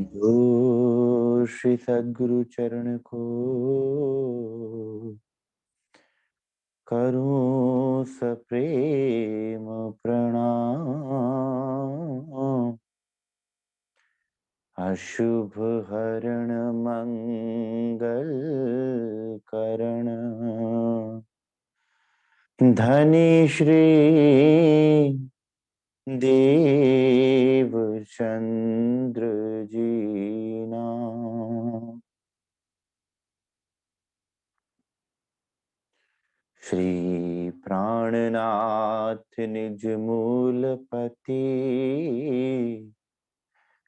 दो श्री सद्गुरु चरण को करूं सप्रेम प्रणाम। अशुभ हरण मंगल करण धनी श्री देव चंद्र जी नाम। श्री प्राणनाथ निज मूलपति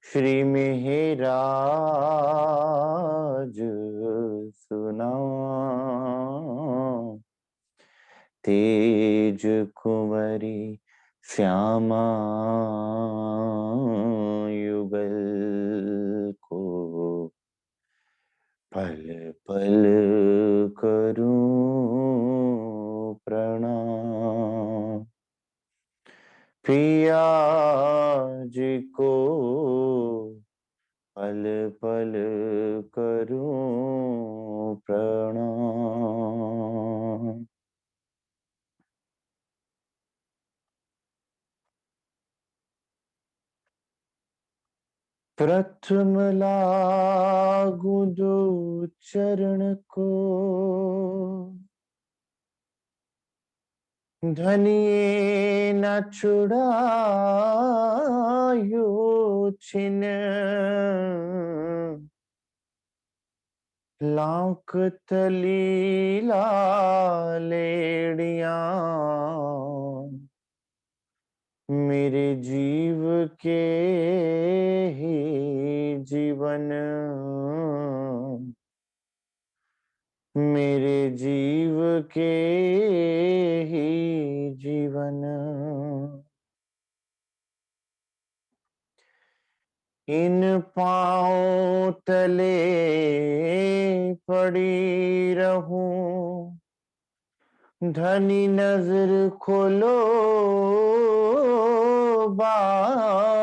श्री मेहराज सुनाम। तेज कुंवरी श्यामा युगल को पल पल करूं प्रणाम। पिया जी को पल पल करूं प्रणाम। प्रथम लागू दो चरण को धनिये न छुड़ायो छिन लाख तली लालेड़िया मेरे जीव के ही जीवन मेरे जीव के ही जीवन। इन पांव तले पड़ी रहूं धनी नजर खोलो बातून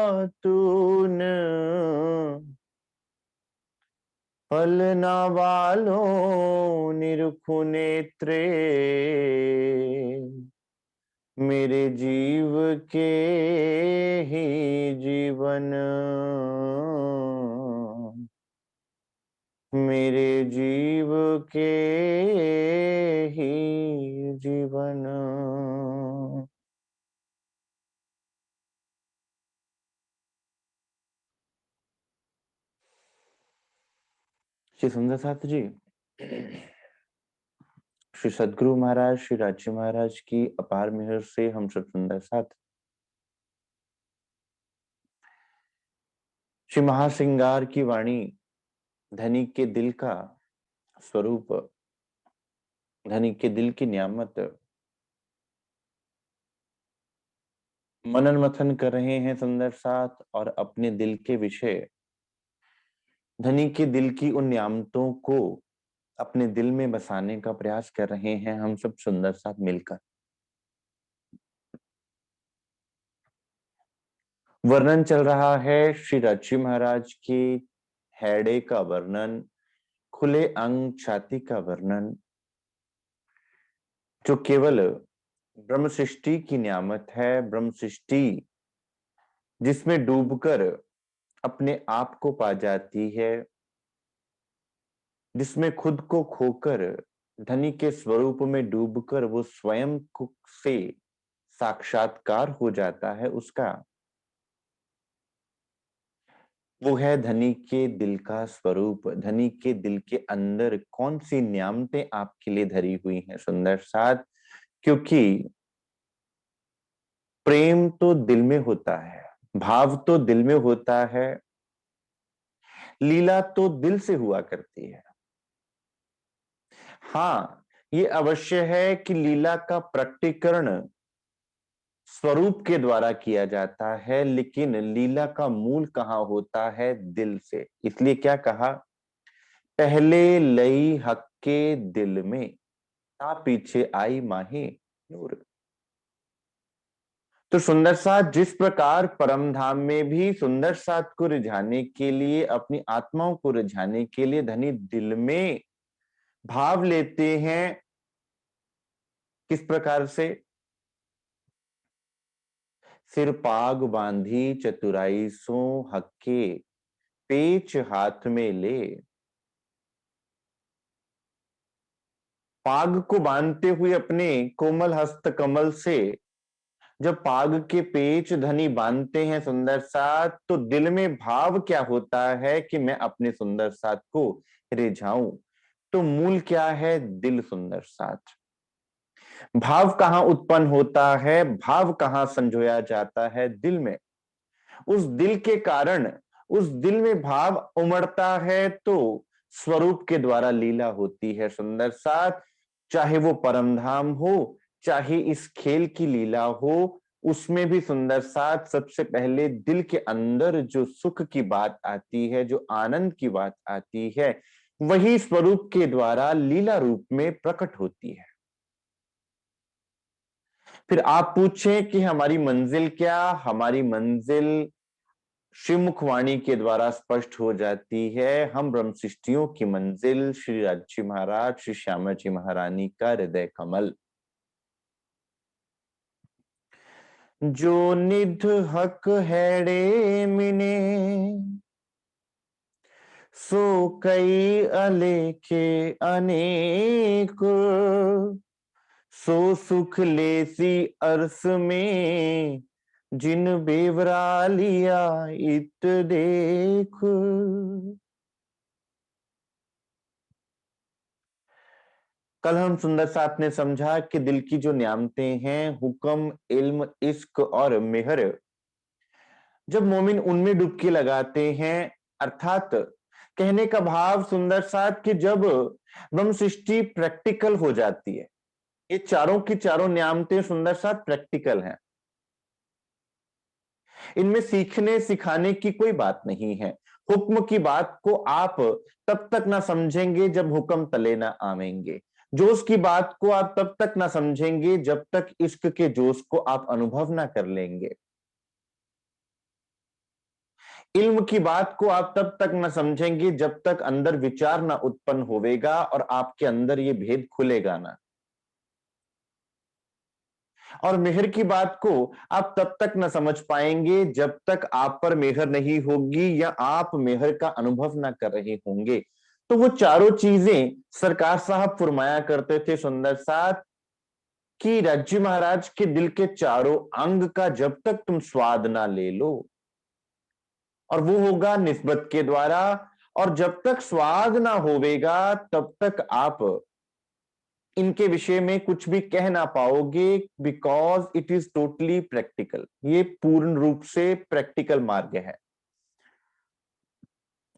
पलना वालों निरखु नेत्रे मेरे जीव के ही जीवन मेरे जीव के ही जीवन। श्री सुंदर साथ जी, श्री सद्गुरु महाराज श्री राजी महाराज की अपार मेहर से हम सब सुंदर साथ श्री महासिंगार की वाणी धनी के दिल का स्वरूप धनी के दिल की नियामत मनन मथन कर रहे हैं सुंदर साथ और अपने दिल के विषय धनी के दिल की उन नियामतों को अपने दिल में बसाने का प्रयास कर रहे हैं हम सब सुंदर साथ मिलकर। वर्णन चल रहा है श्री राची महाराज के हैडे का वर्णन, खुले अंग छाती का वर्णन, जो केवल ब्रह्म सृष्टि की नियामत है, ब्रह्म सृष्टि जिसमें डूबकर अपने आप को पा जाती है, जिसमें खुद को खोकर धनी के स्वरूप में डूबकर वो स्वयं से साक्षात्कार हो जाता है, उसका वो है धनी के दिल का स्वरूप। धनी के दिल के अंदर कौन सी नियामतें आपके लिए धरी हुई हैं सुंदर साथ, क्योंकि प्रेम तो दिल में होता है, भाव तो दिल में होता है, लीला तो दिल से हुआ करती है। हाँ, ये अवश्य है कि लीला का प्रकटीकरण स्वरूप के द्वारा किया जाता है, लेकिन लीला का मूल कहाँ होता है? दिल से। इसलिए क्या कहा, पहले लई हक के दिल में ता पीछे आई माही नूर। तो सुंदर साथ जिस प्रकार परम धाम में भी सुंदर साथ को रिझाने के लिए, अपनी आत्माओं को रिझाने के लिए धनी दिल में भाव लेते हैं, किस प्रकार से? सिर पाग बांधी चतुराई सो हक्के, पेच हाथ में ले। पाग को बांधते हुए अपने कोमल हस्त कमल से जब पाग के पेच धनी बांधते हैं सुंदर साथ, तो दिल में भाव क्या होता है कि मैं अपने सुंदर साथ को रिझाऊं। तो मूल क्या है? दिल सुंदर साथ। भाव कहाँ उत्पन्न होता है? भाव कहाँ संजोया जाता है? दिल में। उस दिल के कारण, उस दिल में भाव उमड़ता है तो स्वरूप के द्वारा लीला होती है सुंदर साथ। चाहे वो परम धाम हो, चाहे इस खेल की लीला हो, उसमें भी सुंदर साथ सबसे पहले दिल के अंदर जो सुख की बात आती है, जो आनंद की बात आती है, वही स्वरूप के द्वारा लीला रूप में प्रकट होती है। फिर आप पूछें कि हमारी मंजिल क्या? हमारी मंजिल श्रीमुख वाणी के द्वारा स्पष्ट हो जाती है। हम ब्रह्म सृष्टियों की मंजिल श्री राज महाराज, श्री श्यामा जी महारानी का हृदय कमल। जो निध हक हैड़े मिने, सो कई अलेखे अनेक, सो सुख लेसी अरस में, जिन बेवरा लिया इत देख। कल हम सुंदर साथ ने समझा कि दिल की जो नियामतें हैं, हुक्म, इल्म, इश्क और मेहर, जब मोमिन उनमें डुबकी लगाते हैं, अर्थात कहने का भाव सुंदर साथ कि जब ब्रह्म सृष्टि प्रैक्टिकल हो जाती है, ये चारों की चारों नियामतें सुंदर साथ प्रैक्टिकल हैं, इनमें सीखने सिखाने की कोई बात नहीं है। हुक्म की बात को आप तब तक ना समझेंगे जब हुक्म तले ना आवेंगे। जोश की बात को आप तब तक ना समझेंगे जब तक इश्क के जोश को आप अनुभव ना कर लेंगे। इल्म की बात को आप तब तक ना समझेंगे जब तक अंदर विचार ना उत्पन्न होवेगा और आपके अंदर ये भेद खुलेगा ना। और मेहर की बात को आप तब तक न समझ पाएंगे जब तक आप पर मेहर नहीं होगी या आप मेहर का अनुभव ना कर रहे होंगे। तो वो चारों चीजें सरकार साहब फरमाया करते थे सुंदर साथ कि राज्य महाराज के दिल के चारों अंग का जब तक तुम स्वाद ना ले लो, और वो होगा निस्बत के द्वारा, और जब तक स्वाद ना होवेगा तब तक आप इनके विषय में कुछ भी कह ना पाओगे, because it is totally practical. ये पूर्ण रूप से प्रैक्टिकल मार्ग है।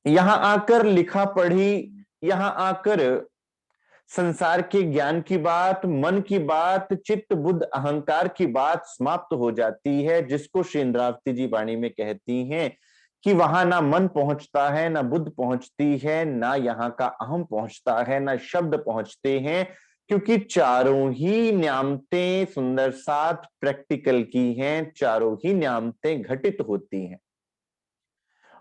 यहां आकर लिखा पढ़ी, यहां आकर संसार के ज्ञान की बात, मन की बात, चित्त बुद्ध अहंकार की बात समाप्त हो जाती है, जिसको श्री इंद्रावती जी वाणी में कहती हैं कि वहां ना मन पहुंचता है, ना बुद्ध पहुंचती है, ना यहाँ का अहम पहुंचता है, ना शब्द पहुंचते हैं, क्योंकि चारों ही न्यामतें सुंदर साथ प्रैक्टिकल की हैं, चारों ही न्यामतें घटित होती हैं।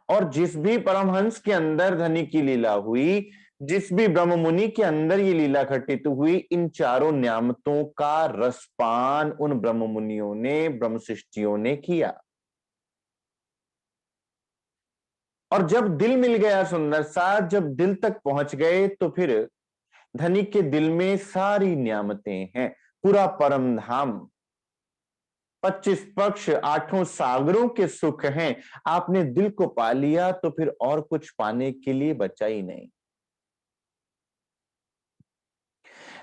और जिस भी परमहंस के अंदर धनी की लीला हुई, जिस भी ब्रह्म मुनि के अंदर ये लीला घटित हुई, इन चारों न्यामतों का रसपान उन ब्रह्म मुनियों ने, ब्रह्म सृष्टियों ने किया। और जब दिल मिल गया सुंदर साथ, जब दिल तक पहुंच गए, तो फिर धनी के दिल में सारी नियामतें हैं, पूरा परम धाम, 25 पक्ष, आठों सागरों के सुख हैं। आपने दिल को पा लिया तो फिर और कुछ पाने के लिए बचा ही नहीं।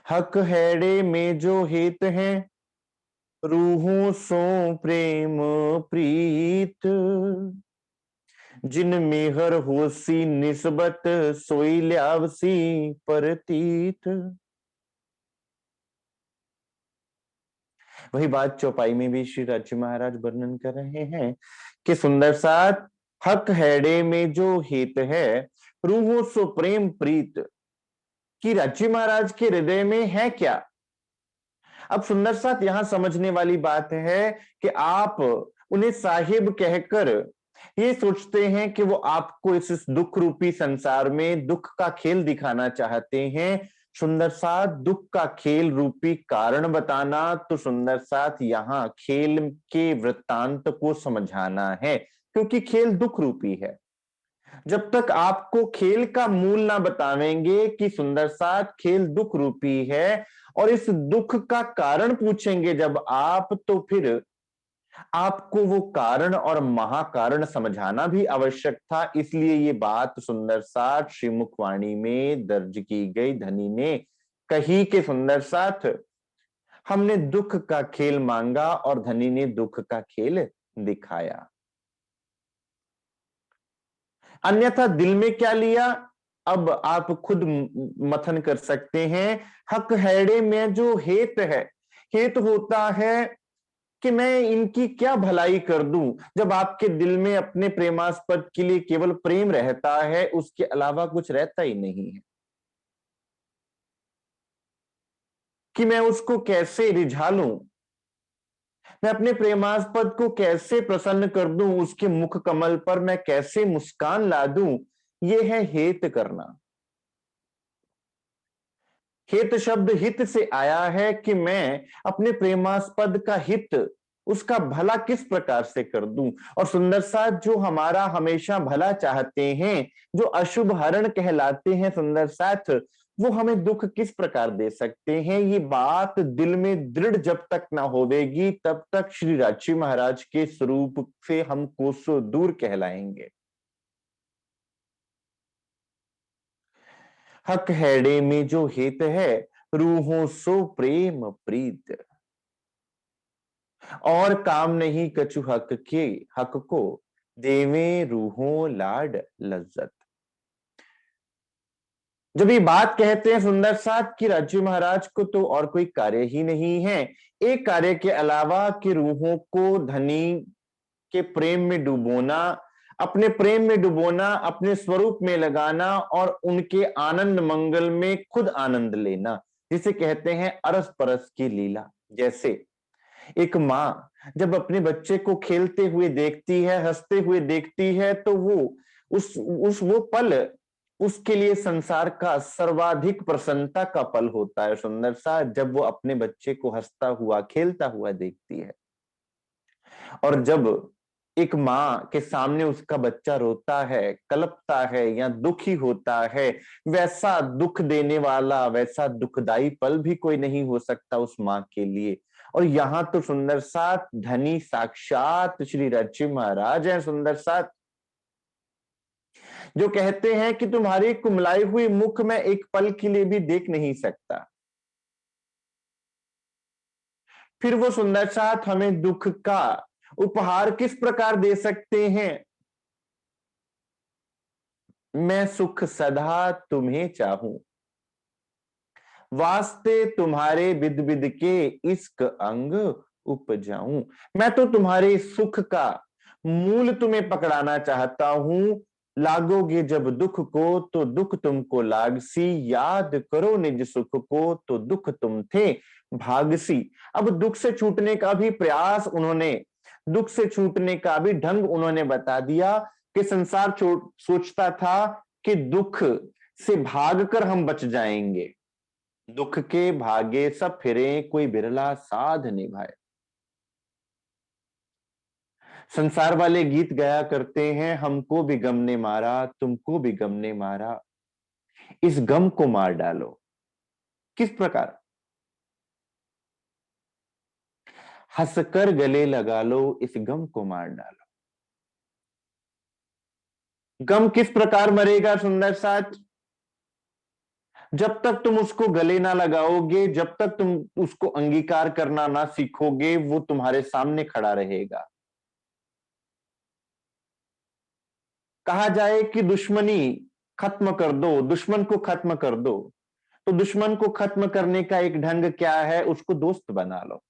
हक हैड़े में जो हित हैं, रूहों सो प्रेम प्रीत, जिन मेहर होसी निस्बत, सोई ल्यावसी परतीत। वही बात चौपाई में भी श्री राज्य महाराज वर्णन कर रहे हैं कि सुंदर साथ, हक हैड़े में जो हित है, रूहों सो प्रेम प्रीत, कि राज्य महाराज के हृदय में है क्या? अब सुंदर साथ यहां समझने वाली बात है कि आप उन्हें साहिब कहकर ये सोचते हैं कि वो आपको इस दुख रूपी संसार में दुख का खेल दिखाना चाहते हैं। सुंदर साथ दुख का खेल रूपी कारण बताना, तो सुंदर साथ यहाँ खेल के वृत्तांत को समझाना है, क्योंकि खेल दुख रूपी है। जब तक आपको खेल का मूल ना बतावेंगे कि सुंदर साथ खेल दुख रूपी है, और इस दुख का कारण पूछेंगे जब आप, तो फिर आपको वो कारण और महाकारण समझाना भी आवश्यक था। इसलिए ये बात सुंदर साथ श्रीमुखवाणी में दर्ज की गई। धनी ने कही कि सुंदर साथ हमने दुख का खेल मांगा और धनी ने दुख का खेल दिखाया। अन्यथा दिल में क्या लिया, अब आप खुद मथन कर सकते हैं। हक हैड़े में जो हेत है, हेत होता है कि मैं इनकी क्या भलाई कर दूं। जब आपके दिल में अपने प्रेमास्पद के लिए केवल प्रेम रहता है, उसके अलावा कुछ रहता ही नहीं है, कि मैं उसको कैसे रिझा लूं, मैं अपने प्रेमास्पद को कैसे प्रसन्न कर दूं, उसके मुख कमल पर मैं कैसे मुस्कान ला दूं। यह है हेत करना। हित शब्द हित से आया है कि मैं अपने प्रेमास्पद का हित, उसका भला किस प्रकार से कर दूं। और सुंदर साथ जो हमारा हमेशा भला चाहते हैं, जो अशुभ हरण कहलाते हैं सुंदर साथ, वो हमें दुख किस प्रकार दे सकते हैं। ये बात दिल में दृढ़ जब तक ना होवेगी, तब तक श्री राची महाराज के स्वरूप से हम कोसों दूर कहलाएंगे। हक हैडे में जो हित है, रूहों सो प्रेम प्रीत, और काम नहीं कछु हक के, हक को देवे रूहों लाड लज्जत। जब ये बात कहते हैं सुंदर साथ कि राज्य महाराज को तो और कोई कार्य ही नहीं है, एक कार्य के अलावा कि रूहों को धनी के प्रेम में डुबोना, अपने प्रेम में डुबोना, अपने स्वरूप में लगाना और उनके आनंद मंगल में खुद आनंद लेना, जिसे कहते हैं अरस परस की लीला। जैसे एक माँ जब अपने बच्चे को खेलते हुए देखती है, हंसते हुए देखती है, तो वो उस वो पल उसके लिए संसार का सर्वाधिक प्रसन्नता का पल होता है सुंदर सा, जब वो अपने बच्चे को हंसता हुआ खेलता हुआ देखती है। और जब एक माँ के सामने उसका बच्चा रोता है, कलपता है या दुखी होता है, वैसा दुख देने वाला, वैसा दुखदाई पल भी कोई नहीं हो सकता उस माँ के लिए। और यहाँ तो सुंदर साथ धनी साक्षात श्री रची महाराज है सुंदर साथ, जो कहते हैं कि तुम्हारी कुमलाई हुई मुख में एक पल के लिए भी देख नहीं सकता। फिर वो सुंदर साथ हमें दुख का उपहार किस प्रकार दे सकते हैं। मैं सुख सदा तुम्हें चाहूं, वास्ते तुम्हारे बिद बिद के इश्क अंग उपजाऊं। मैं तो तुम्हारे सुख का मूल तुम्हें पकड़ाना चाहता हूं। लागोगे जब दुख को तो दुख तुमको लागसी, याद करो निज सुख को तो दुख तुम थे भागसी। अब दुख से छूटने का भी प्रयास उन्होंने, दुख से छूटने का भी ढंग उन्होंने बता दिया कि संसार सोचता था कि दुख से भागकर हम बच जाएंगे, दुख के भागे सब फिरे कोई बिरला साध निभाए। संसार वाले गीत गाया करते हैं, हमको भी गम ने मारा, तुमको भी गम ने मारा, इस गम को मार डालो। किस प्रकार? हंसकर गले लगा लो, इस गम को मार डालो। गम किस प्रकार मरेगा सुंदर साथ? जब तक तुम उसको गले ना लगाओगे, जब तक तुम उसको अंगीकार करना ना सीखोगे, वो तुम्हारे सामने खड़ा रहेगा। कहा जाए कि दुश्मनी खत्म कर दो, दुश्मन को खत्म कर दो, तो दुश्मन को खत्म करने का एक ढंग क्या है? उसको दोस्त बना लो।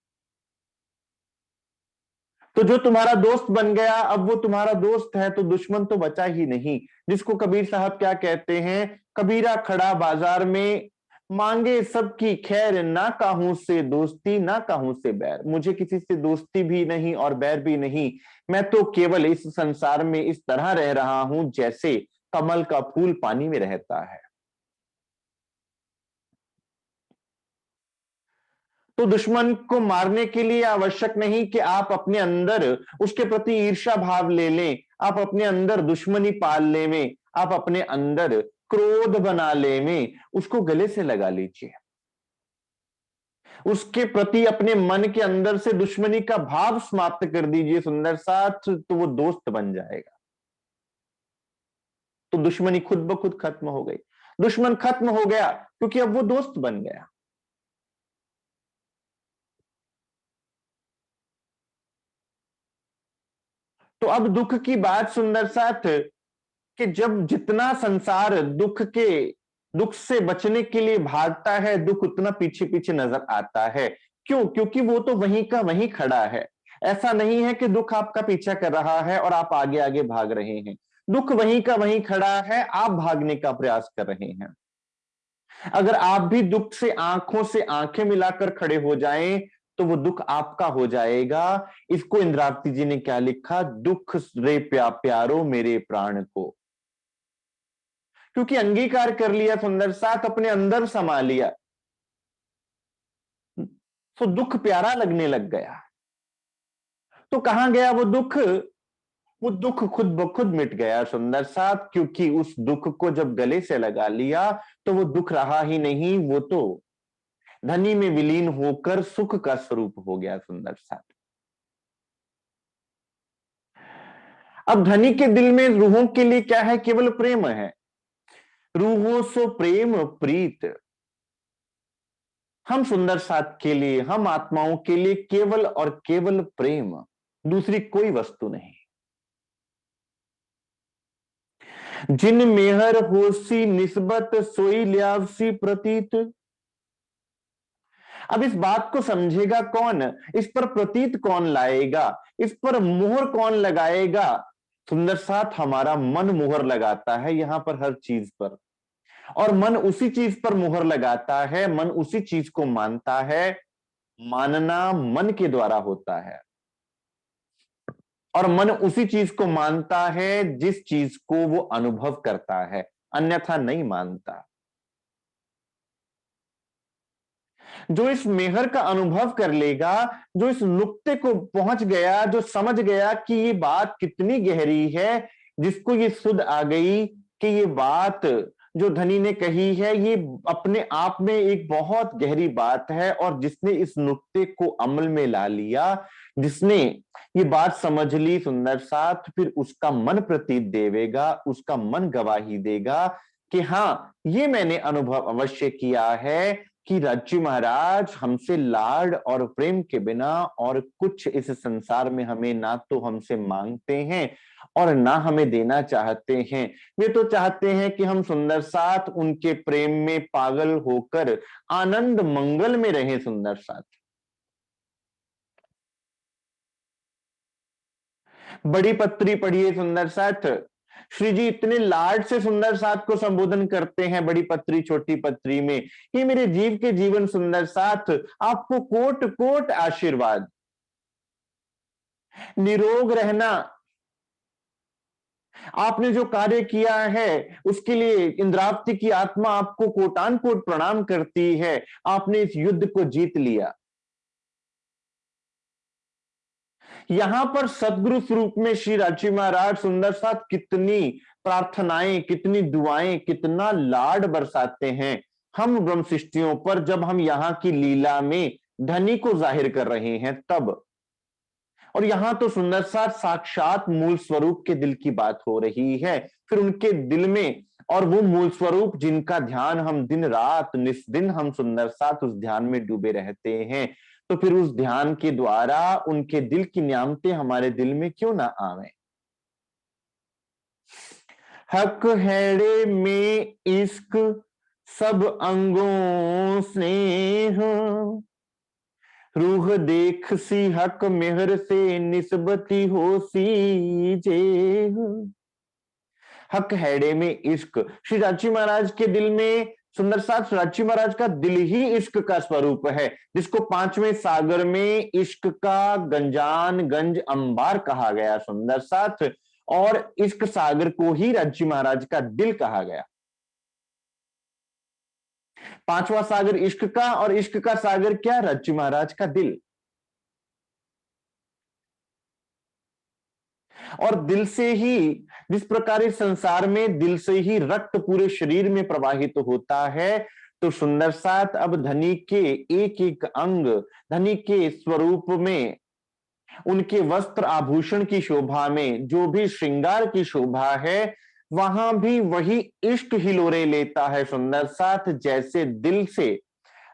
तो जो तुम्हारा दोस्त बन गया, अब वो तुम्हारा दोस्त है, तो दुश्मन तो बचा ही नहीं। जिसको कबीर साहब क्या कहते हैं, कबीरा खड़ा बाजार में मांगे सबकी खैर, ना काहू से दोस्ती ना काहू से बैर। मुझे किसी से दोस्ती भी नहीं और बैर भी नहीं, मैं तो केवल इस संसार में इस तरह रह रहा हूं जैसे कमल का फूल पानी में रहता है। तो दुश्मन को मारने के लिए आवश्यक नहीं कि आप अपने अंदर उसके प्रति ईर्ष्या भाव ले लें, आप अपने अंदर दुश्मनी पाल ले में, आप अपने अंदर क्रोध बना ले में, उसको गले से लगा लीजिए। उसके प्रति अपने मन के अंदर से दुश्मनी का भाव समाप्त कर दीजिए सुंदर साथ, तो वो दोस्त बन जाएगा। तो दुश्मनी खुद ब खुद खत्म हो गई। दुश्मन खत्म हो गया क्योंकि अब वो दोस्त बन गया। तो अब दुख की बात सुंदर साथ, कि जब जितना संसार दुख से बचने के लिए भागता है, दुख उतना पीछे पीछे नजर आता है। क्यों? क्योंकि वो तो वहीं का वहीं खड़ा है। ऐसा नहीं है कि दुख आपका पीछा कर रहा है और आप आगे आगे भाग रहे हैं। दुख वहीं का वहीं खड़ा है, आप भागने का प्रयास कर रहे हैं। अगर आप भी दुख से आंखों से आंखें मिलाकर खड़े हो जाएं, तो वो दुख आपका हो जाएगा। इसको इंद्रावती जी ने क्या लिखा? दुख रे प्यारो मेरे प्राण को। क्योंकि अंगीकार कर लिया सुंदर साथ, अपने अंदर समा लिया, तो दुख प्यारा लगने लग गया। तो कहां गया वो दुख? वो दुख खुद ब खुद मिट गया सुंदर साथ, क्योंकि उस दुख को जब गले से लगा लिया तो वो दुख रहा ही नहीं, वो तो धनी में विलीन होकर सुख का स्वरूप हो गया सुंदर साथ। अब धनी के दिल में रूहों के लिए क्या है? केवल प्रेम है। रूहों सो प्रेम प्रीत। हम सुंदर साथ के लिए, हम आत्माओं के लिए केवल और केवल प्रेम, दूसरी कोई वस्तु नहीं। जिन मेहर होसी निस्बत सोई ल्यावसी प्रतीत। अब इस बात को समझेगा कौन? इस पर प्रतीत कौन लाएगा? इस पर मोहर कौन लगाएगा? सुंदर साथ, हमारा मन मोहर लगाता है यहां पर हर चीज पर। और मन उसी चीज पर मोहर लगाता है, मन उसी चीज को मानता है। मानना मन के द्वारा होता है, और मन उसी चीज को मानता है जिस चीज को वो अनुभव करता है, अन्यथा नहीं मानता। जो इस मेहर का अनुभव कर लेगा, जो इस नुक्ते को पहुंच गया, जो समझ गया कि ये बात कितनी गहरी है, जिसको ये सुध आ गई कि ये बात जो धनी ने कही है ये अपने आप में एक बहुत गहरी बात है, और जिसने इस नुक्ते को अमल में ला लिया, जिसने ये बात समझ ली सुंदर साथ, फिर उसका मन प्रतीत देवेगा, उसका मन गवाही देगा कि हाँ, ये मैंने अनुभव अवश्य किया है कि राज्य महाराज हमसे लाड और प्रेम के बिना और कुछ इस संसार में हमें ना तो हमसे मांगते हैं और ना हमें देना चाहते हैं। वे तो चाहते हैं कि हम सुंदर साथ उनके प्रेम में पागल होकर आनंद मंगल में रहें सुंदर साथ। बड़ी पत्री पढ़िए सुंदर साथ। श्री जी इतने लाड से सुंदर साथ को संबोधन करते हैं बड़ी पत्री छोटी पत्री में। ये मेरे जीव के जीवन सुंदर साथ, आपको कोट कोट आशीर्वाद। निरोग रहना, आपने जो कार्य किया है उसके लिए इंद्रावती की आत्मा आपको कोटान कोट प्रणाम करती है। आपने इस युद्ध को जीत लिया। यहां पर सदगुरु स्वरूप में श्री राजी महाराज सुंदर साथ कितनी प्रार्थनाएं, कितनी दुआएं, कितना लाड बरसाते हैं हम ब्रह्म सृष्टियों पर, जब हम यहाँ की लीला में धनी को जाहिर कर रहे हैं तब। और यहां तो सुंदर साथ साक्षात मूल स्वरूप के दिल की बात हो रही है। फिर उनके दिल में, और वो मूल स्वरूप जिनका ध्यान हम दिन रात निस्दिन हम सुंदर साथ उस ध्यान में डूबे रहते हैं, तो फिर उस ध्यान के द्वारा उनके दिल की न्यामतें हमारे दिल में क्यों ना आवे। हक हैड़े में इश्क सब अंगों स्नेह। रूह देख सी हक मेहर से निस्बती हो सी जेह। हक हैड़े में इश्क, श्री राजी महाराज के दिल में सुंदर साथ रांची महाराज का दिल ही इश्क का स्वरूप है, जिसको पांचवें सागर में इश्क का गंजान गंज अंबार कहा गया सुंदर साथ, और इश्क सागर को ही रांची महाराज का दिल कहा गया। पांचवा सागर इश्क का, और इश्क का सागर क्या? रांची महाराज का दिल। और दिल से ही, जिस प्रकार इस संसार में दिल से ही रक्त पूरे शरीर में प्रवाहित होता है, तो सुंदर साथ अब धनी के एक एक अंग, धनी के स्वरूप में, उनके वस्त्र आभूषण की शोभा में, जो भी श्रृंगार की शोभा है, वहां भी वही इश्क हिलोरे लेता है सुंदर साथ। जैसे दिल से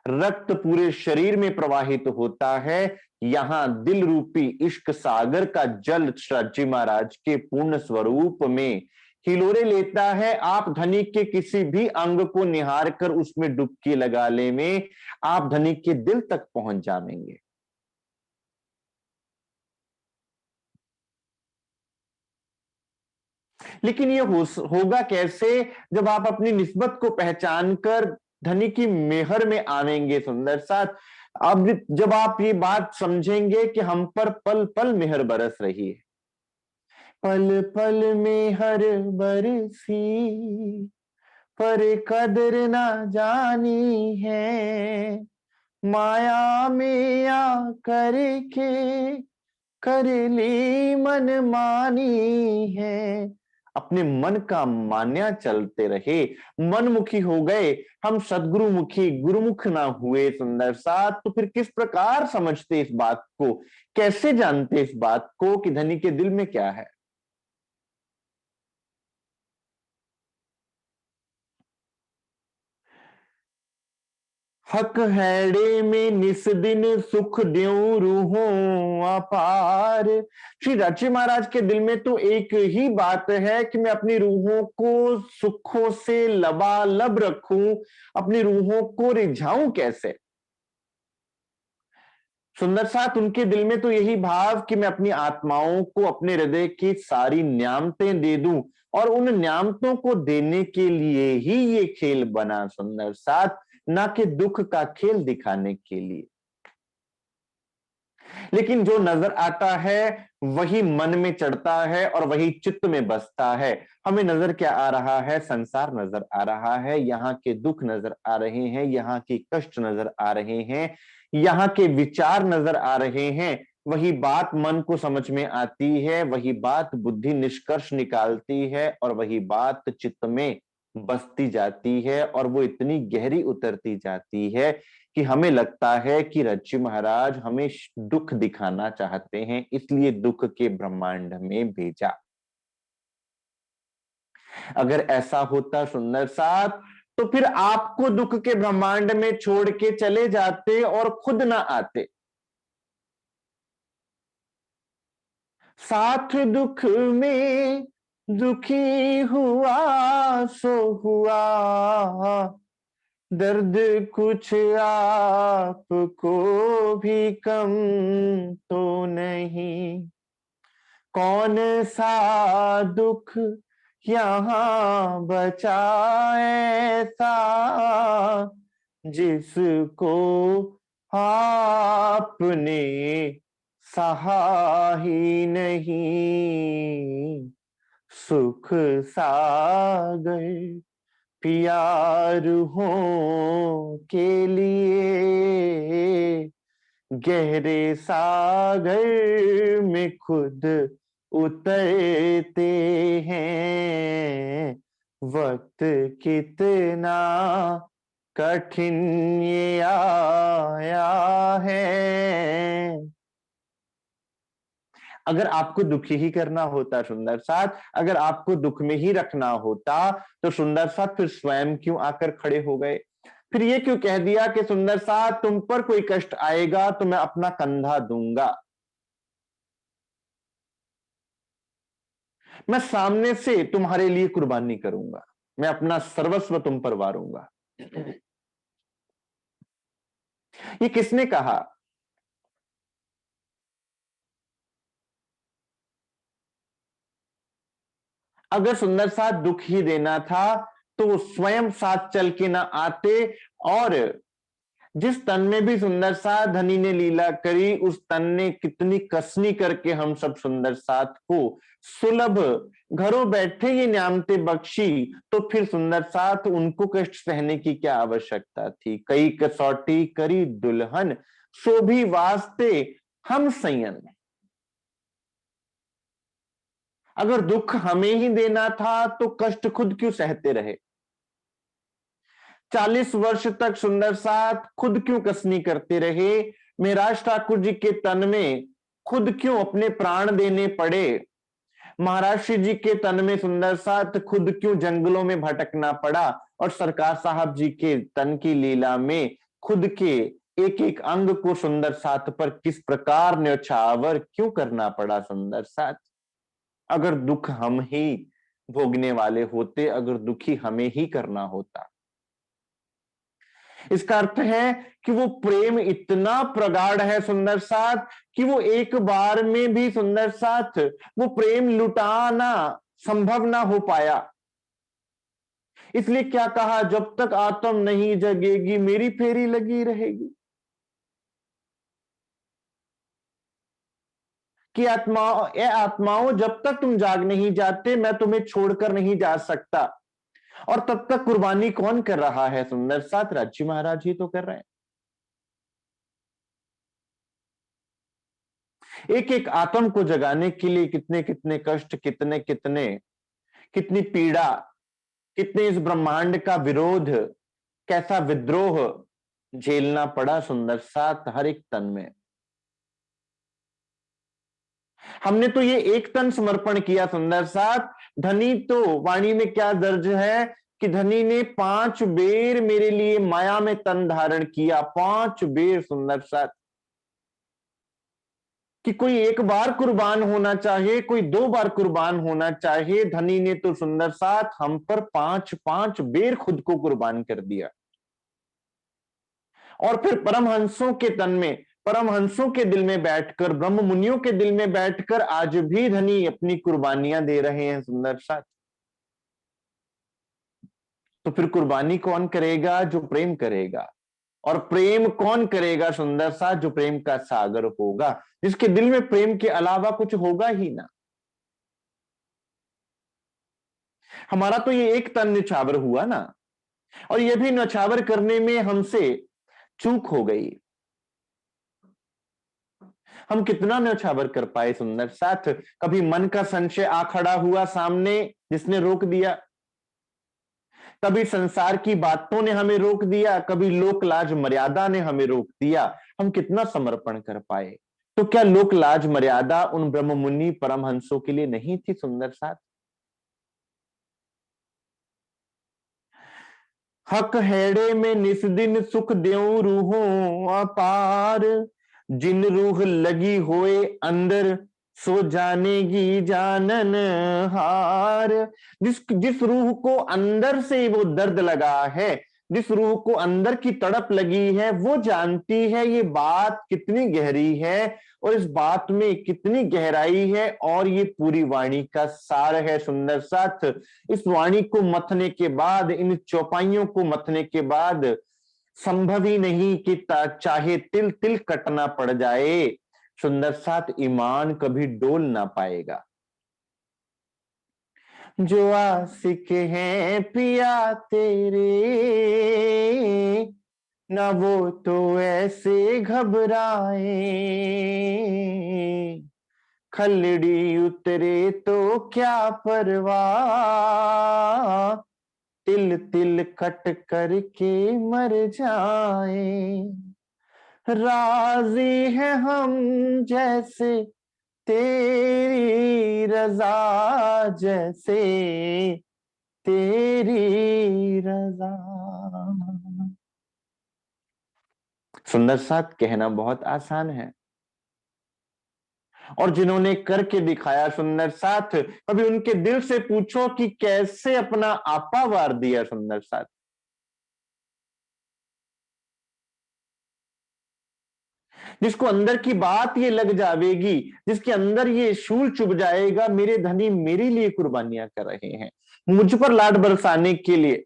रक्त पूरे शरीर में प्रवाहित होता है, यहां दिल रूपी इश्क सागर का जल जी महाराज के पूर्ण स्वरूप में हिलोरे लेता है। आप धनी के किसी भी अंग को निहार कर उसमें डुबकी लगा ले में आप धनी के दिल तक पहुंच जाएंगे। लेकिन ये होगा कैसे? जब आप अपनी निस्बत को पहचान कर धनी की मेहर में आवेंगे सुंदर साथ। अब जब आप ये बात समझेंगे कि हम पर पल पल मेहर बरस रही है, पल पल मेहर बरसी पर कदर ना जानी है, माया में आ करके कर ली मन मानी है। अपने मन का मान्या चलते रहे, मनमुखी हो गए हम, सदगुरुमुखी गुरुमुख ना हुए सुंदर साथ। तो फिर किस प्रकार समझते इस बात को, कैसे जानते इस बात को कि धनी के दिल में क्या है? हक हैड़े में निस दिन सुख द्यों रूहों अपार। श्री रांची महाराज के दिल में तो एक ही बात है कि मैं अपनी रूहों को सुखों से लबालब रखूं, अपनी रूहों को रिझाऊं कैसे। सुंदर साथ उनके दिल में तो यही भाव कि मैं अपनी आत्माओं को अपने हृदय की सारी न्यामतें दे दूं, और उन न्यामतों को देने के लिए ही ये खेल बना सुंदर साथ, ना कि दुख का खेल दिखाने के लिए। लेकिन जो नजर आता है वही मन में चढ़ता है और वही चित्त में बसता है। हमें नजर क्या आ रहा है? संसार नजर आ रहा है, यहाँ के दुख नजर आ रहे हैं, यहाँ के कष्ट नजर आ रहे हैं, यहाँ के विचार नजर आ रहे हैं। वही बात मन को समझ में आती है, वही बात बुद्धि निष्कर्ष निकालती है, और वही बात चित्त में बसती जाती है, और वो इतनी गहरी उतरती जाती है कि हमें लगता है कि रज्जू महाराज हमें दुख दिखाना चाहते हैं, इसलिए दुख के ब्रह्मांड में भेजा। अगर ऐसा होता सुंदर साथ, तो फिर आपको दुख के ब्रह्मांड में छोड़ के चले जाते और खुद ना आते। साथ दुख में दुखी हुआ सो हुआ, दर्द कुछ आपको भी कम तो नहीं। कौन सा दुख यहाँ बचा ऐसा, जिसको आपने सहा ही नहीं। सुख सागर प्यार हो के लिए, गहरे सागर में खुद उतरते हैं। वक्त कितना कठिन ये आया है। अगर आपको दुखी ही करना होता सुंदर साथ, अगर आपको दुख में ही रखना होता, तो सुंदर साथ फिर स्वयं क्यों आकर खड़े हो गए? फिर ये क्यों कह दिया कि सुंदर साथ तुम पर कोई कष्ट आएगा तो मैं अपना कंधा दूंगा, मैं सामने से तुम्हारे लिए कुर्बानी करूंगा, मैं अपना सर्वस्व तुम पर वारूंगा। ये किसने कहा? अगर सुंदर साथ दुख ही देना था, तो वो स्वयं साथ चल के ना आते, और जिस तन में भी सुंदर साथ धनी ने लीला करी, उस तन ने कितनी कसनी करके हम सब सुंदर साथ को सुलभ घरों बैठे ये न्यामते बख्शी, तो फिर सुंदर साथ उनको कष्ट सहने की क्या आवश्यकता थी। कई कसौटी करी दुल्हन, सो भी वास्ते हम संयन। अगर दुख हमें ही देना था तो कष्ट खुद क्यों सहते रहे। 40 वर्ष तक सुंदर साथ खुद क्यों कसनी करते रहे। महाराज ठाकुर जी के तन में खुद क्यों अपने प्राण देने पड़े। महाराष्ट्र जी के तन में सुंदर साथ खुद क्यों जंगलों में भटकना पड़ा। और सरकार साहब जी के तन की लीला में खुद के एक एक अंग को सुंदर साथ पर किस प्रकार न्यौछावर क्यों करना पड़ा सुंदर साथ। अगर दुख हम ही भोगने वाले होते, अगर दुखी हमें ही करना होता। इसका अर्थ है कि वो प्रेम इतना प्रगाढ़ है सुंदर साथ, कि वो एक बार में भी सुंदर साथ वो प्रेम लुटाना संभव ना हो पाया। इसलिए क्या कहा, जब तक आत्म नहीं जगेगी मेरी फेरी लगी रहेगी। कि आत्माओं जब तक तुम जाग नहीं जाते मैं तुम्हें छोड़कर नहीं जा सकता। और तब तक कुर्बानी कौन कर रहा है सुंदर साथ, राज्य महाराज ही तो कर रहे हैं। एक एक आत्म को जगाने के लिए कितने कितने कष्ट, कितने कितने कितनी पीड़ा, कितने इस ब्रह्मांड का विरोध, कैसा विद्रोह झेलना पड़ा सुंदर साथ हर एक तन में। हमने तो ये एक तन समर्पण किया सुंदर साथ। धनी तो वाणी में क्या दर्ज है कि धनी ने 5 बेर मेरे लिए माया में तन धारण किया, 5 बेर सुंदर साथ। कि कोई एक बार कुर्बान होना चाहे, कोई 2 बार कुर्बान होना चाहे, धनी ने तो सुंदर साथ हम पर 5-5 बेर खुद को कुर्बान कर दिया। और फिर परमहंसों के तन में, परमहंसों के दिल में बैठकर, ब्रह्म मुनियों के दिल में बैठकर आज भी धनी अपनी कुर्बानियां दे रहे हैं सुंदर साथ। तो फिर कुर्बानी कौन करेगा, जो प्रेम करेगा। और प्रेम कौन करेगा सुंदर साथ, जो प्रेम का सागर होगा, जिसके दिल में प्रेम के अलावा कुछ होगा ही ना। हमारा तो ये एक तन न्यौछावर हुआ ना, और ये भी न्यौछावर करने में हमसे चूक हो गई। हम कितना न्यौछावर कर पाए सुंदर साथ। कभी मन का संशय आ खड़ा हुआ सामने, जिसने रोक दिया। कभी संसार की बातों ने हमें रोक दिया, कभी लोक लाज मर्यादा ने हमें रोक दिया। हम कितना समर्पण कर पाए। तो क्या लोक लाज मर्यादा उन ब्रह्म मुनि परमहंसों के लिए नहीं थी सुंदर साथ। हक हेड़े में निस्दिन सुख देऊं रूहों अपार, जिन रूह लगी होए अंदर सो जानेगी जानन हार। जिस जिस रूह को अंदर से वो दर्द लगा है, जिस रूह को अंदर की तड़प लगी है, वो जानती है ये बात कितनी गहरी है और इस बात में कितनी गहराई है। और ये पूरी वाणी का सार है सुंदर साथ। इस वाणी को मथने के बाद, इन चौपाइयों को मथने के बाद संभव ही नहीं कि चाहे तिल तिल कटना पड़ जाए, सुंदर साथ ईमान कभी डोल ना पाएगा। जो आशिक हैं पिया तेरे, ना वो तो ऐसे घबराए। खलड़ी उतरे तो क्या परवाह, तिल तिल कट करके मर जाए। राजी है हम जैसे तेरी रजा, जैसे तेरी रजा। सुंदर साथ कहना बहुत आसान है, और जिन्होंने करके दिखाया सुंदर साथ, कभी उनके दिल से पूछो कि कैसे अपना आपा वार दिया सुंदर साथ। जिसको अंदर की बात ये लग जावेगी, जिसके अंदर ये शूल चुभ जाएगा, मेरे धनी मेरे लिए कुर्बानियां कर रहे हैं, मुझ पर लाड बरसाने के लिए।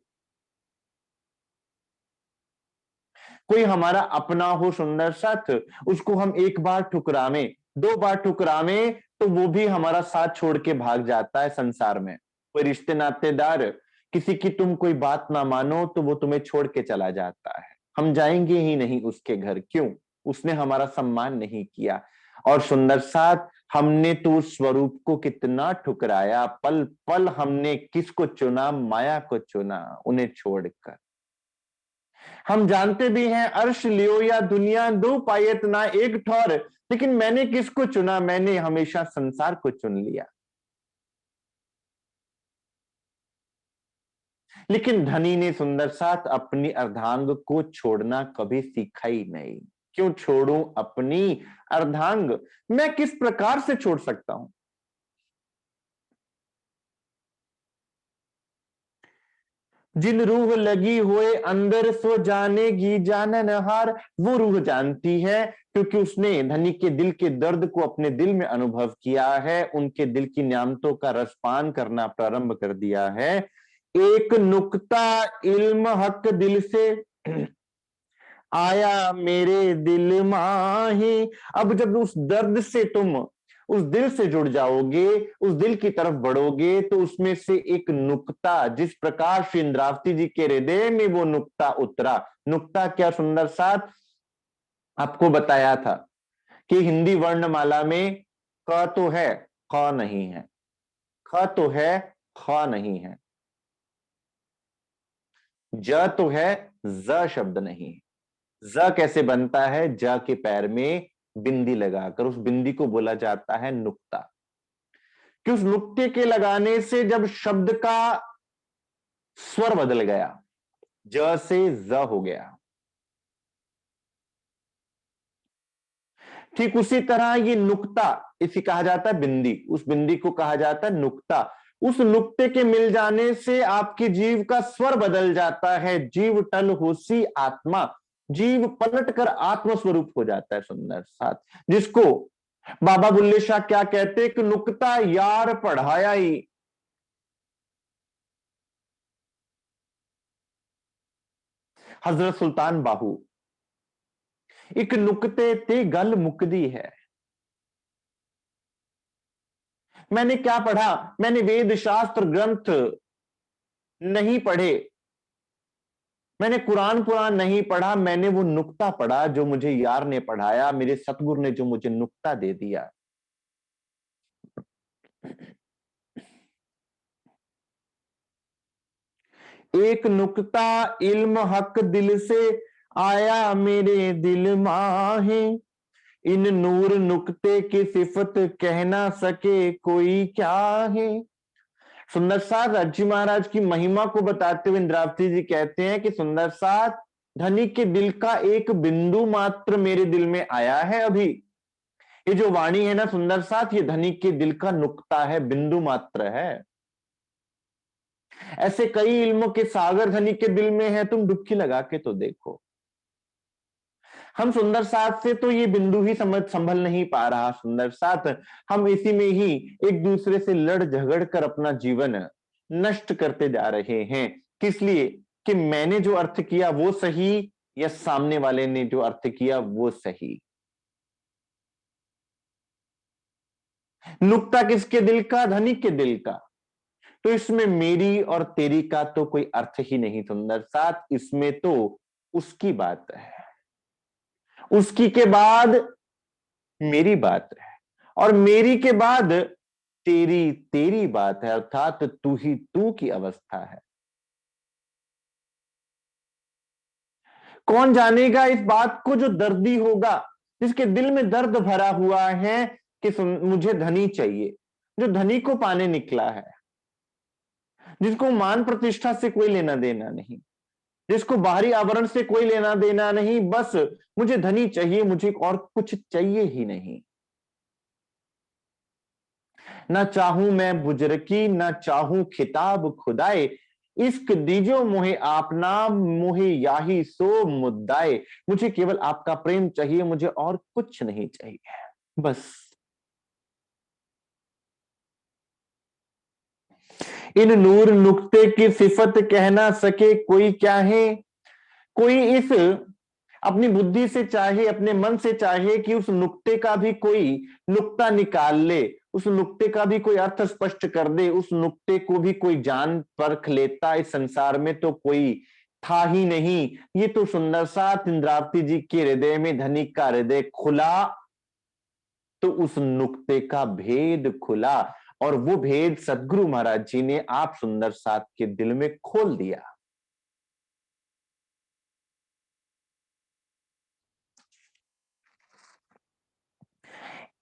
कोई हमारा अपना हो सुंदर साथ, उसको हम एक बार ठुकरावें, दो बार ठुकरावें, तो वो भी हमारा साथ छोड़ के भाग जाता है संसार में। कोई रिश्ते नातेदार, किसी की तुम कोई बात ना मानो तो वो तुम्हें छोड़ के चला जाता है, हम जाएंगे ही नहीं उसके घर। क्यों? उसने हमारा सम्मान नहीं किया। और सुंदर साथ, हमने तो उस स्वरूप को कितना ठुकराया, पल पल हमने किसको चुना? माया को चुना, उन्हें छोड़कर। हम जानते भी हैं अर्श लियो या दुनिया, दो पायत ना एक ठौर, लेकिन मैंने किसको चुना? मैंने हमेशा संसार को चुन लिया। लेकिन धनी ने सुंदर साथ अपनी अर्धांग को छोड़ना कभी सीखा ही नहीं। क्यों छोड़ूं अपनी अर्धांग? मैं किस प्रकार से छोड़ सकता हूं? जिन रूह लगी हुए अंदर सो जानेगी जाननहार, वो रूह जानती है, क्योंकि उसने धनी के दिल के दर्द को अपने दिल में अनुभव किया है, उनके दिल की न्यामतों का रसपान करना प्रारंभ कर दिया है। एक नुक्ता इल्म हक दिल से आया मेरे दिल माही। अब जब उस दर्द से तुम उस दिल से जुड़ जाओगे, उस दिल की तरफ बढ़ोगे, तो उसमें से एक नुक्ता, जिस प्रकार श्री इंद्रावती जी के हृदय में वो नुक्ता उतरा। नुक्ता क्या सुंदर साथ, आपको बताया था कि हिंदी वर्णमाला में क तो है, ख नहीं है, ख तो है, ख नहीं है, ज तो है, ज शब्द नहीं है। ज कैसे बनता है? ज के पैर में बिंदी लगाकर, उस बिंदी को बोला जाता है नुक्ता। कि उस नुक्ते के लगाने से जब शब्द का स्वर बदल गया, ज से ज हो गया, ठीक उसी तरह ये नुक्ता, इसे कहा जाता है बिंदी, उस बिंदी को कहा जाता है नुक्ता। उस नुक्ते के मिल जाने से आपके जीव का स्वर बदल जाता है। जीव टल होसी आत्मा, जीव पलट कर आत्म स्वरूप हो जाता है सुंदर साथ। जिसको बाबा बुल्ले शाह क्या कहते कि नुक्ता यार पढ़ाया ही। हजरत सुल्तान बाहू, एक नुक्ते ते गल मुकदी है। मैंने क्या पढ़ा? मैंने वेद शास्त्र ग्रंथ नहीं पढ़े, मैंने कुरान पुराण नहीं पढ़ा, मैंने वो नुक्ता पढ़ा जो मुझे यार ने पढ़ाया, मेरे सतगुरु ने जो मुझे नुक्ता दे दिया। एक नुक्ता इल्म हक दिल से आया मेरे दिल माहे, इन नूर नुक्ते की सिफत कह ना सके कोई क्या है। सुंदर साथ राज्य महाराज की महिमा को बताते हुए इंद्रावती जी कहते हैं कि सुंदर साथ, धनी के दिल का एक बिंदु मात्र मेरे दिल में आया है अभी। ये जो वाणी है ना सुंदर साथ, ये धनी के दिल का नुक्ता है, बिंदु मात्र है। ऐसे कई इल्मों के सागर धनी के दिल में है, तुम डुबकी लगा के तो देखो। हम सुंदर साथ से तो ये बिंदु ही समझ संभल नहीं पा रहा सुंदर साथ, हम इसी में ही एक दूसरे से लड़ झगड़ कर अपना जीवन नष्ट करते जा रहे हैं। किस लिए? कि मैंने जो अर्थ किया वो सही, या सामने वाले ने जो अर्थ किया वो सही। नुक्ता किसके दिल का? धनी के दिल का। तो इसमें मेरी और तेरी का तो कोई अर्थ ही नहीं सुंदर साथ, इसमें तो उसकी बात है, उसकी के बाद मेरी बात है, और मेरी के बाद तेरी तेरी बात है, अर्थात तू ही तू की अवस्था है। कौन जानेगा इस बात को जो दर्दी होगा, जिसके दिल में दर्द भरा हुआ है कि मुझे धनी चाहिए, जो धनी को पाने निकला है, जिसको मान प्रतिष्ठा से कोई लेना देना नहीं, जिसको बाहरी आवरण से कोई लेना देना नहीं, बस मुझे धनी चाहिए, मुझे और कुछ चाहिए ही नहीं। ना चाहूं मैं बुजरकी, ना चाहूं खिताब खुदाए, इश्क दीजो मोहे आपना, मोहे याही सो मुद्दाए। मुझे केवल आपका प्रेम चाहिए, मुझे और कुछ नहीं चाहिए, बस। इन नूर नुक्ते की सिफत कह ना सके कोई क्या है। कोई इस अपनी बुद्धि से चाहे, अपने मन से चाहे कि उस नुक्ते का भी कोई नुक्ता निकाल ले, उस नुक्ते का भी कोई अर्थ स्पष्ट कर दे, उस नुक्ते को भी कोई जान परख लेता, इस संसार में तो कोई था ही नहीं। ये तो सुंदर सा इंद्रावती जी के हृदय में धनिक का हृदय खुला, तो उस नुक्ते का भेद खुला, और वो भेद सदगुरु महाराज जी ने आप सुंदर साथ के दिल में खोल दिया।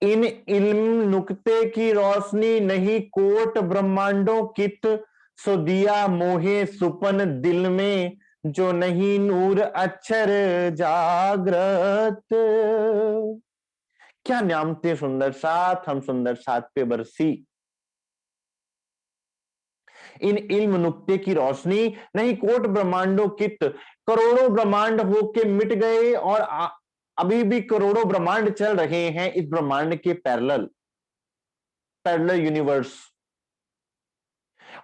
इन इल्म नुक्ते की रोशनी नहीं कोट ब्रह्मांडों कित, सो दिया मोहे सुपन दिल में, जो नहीं नूर अक्षर जागृत। क्या न्यामते सुंदर साथ हम सुंदर साथ पे बरसी। इन इल्म नुक्ते की रोशनी नहीं कोट ब्रह्मांडों कित, करोड़ों ब्रह्मांड होके मिट गए और अभी भी करोड़ों ब्रह्मांड चल रहे हैं इस ब्रह्मांड के पैरेलल, पैरेलल यूनिवर्स।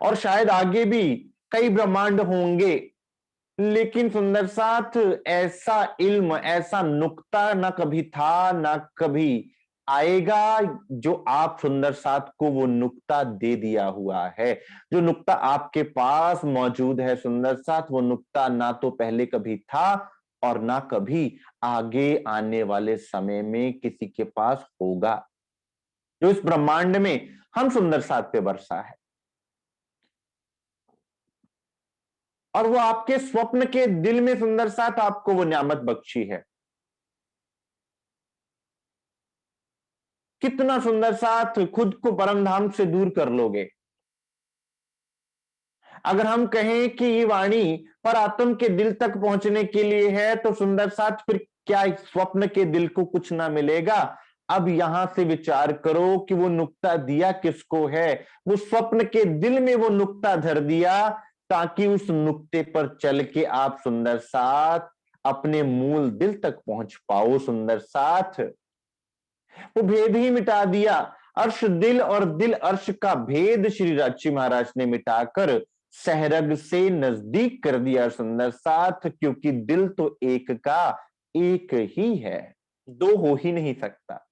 और शायद आगे भी कई ब्रह्मांड होंगे, लेकिन सुंदर साथ ऐसा इल्म, ऐसा नुक्ता ना कभी था ना कभी आएगा, जो आप सुंदर साथ को वो नुक्ता दे दिया हुआ है। जो नुक्ता आपके पास मौजूद है सुंदर साथ, वो नुक्ता ना तो पहले कभी था और ना कभी आगे आने वाले समय में किसी के पास होगा, जो इस ब्रह्मांड में हम सुंदर साथ पे बरसा है। और वो आपके स्वप्न के दिल में सुंदर साथ आपको वो नियामत बख्शी है। कितना सुंदर साथ खुद को परम धाम से दूर कर लोगे। अगर हम कहें कि ये वाणी पर आत्म के दिल तक पहुंचने के लिए है, तो सुंदर साथ फिर क्या स्वप्न के दिल को कुछ ना मिलेगा। अब यहां से विचार करो कि वो नुक्ता दिया किसको है। वो स्वप्न के दिल में वो नुक्ता धर दिया, ताकि उस नुक्ते पर चल के आप सुंदर साथ अपने मूल दिल तक पहुंच पाओ। सुंदर साथ वो भेद ही मिटा दिया। अर्श दिल और दिल अर्श का भेद श्री राची महाराज ने मिटाकर सहरग से नजदीक कर दिया सुंदर साथ, क्योंकि दिल तो एक का एक ही है, दो हो ही नहीं सकता।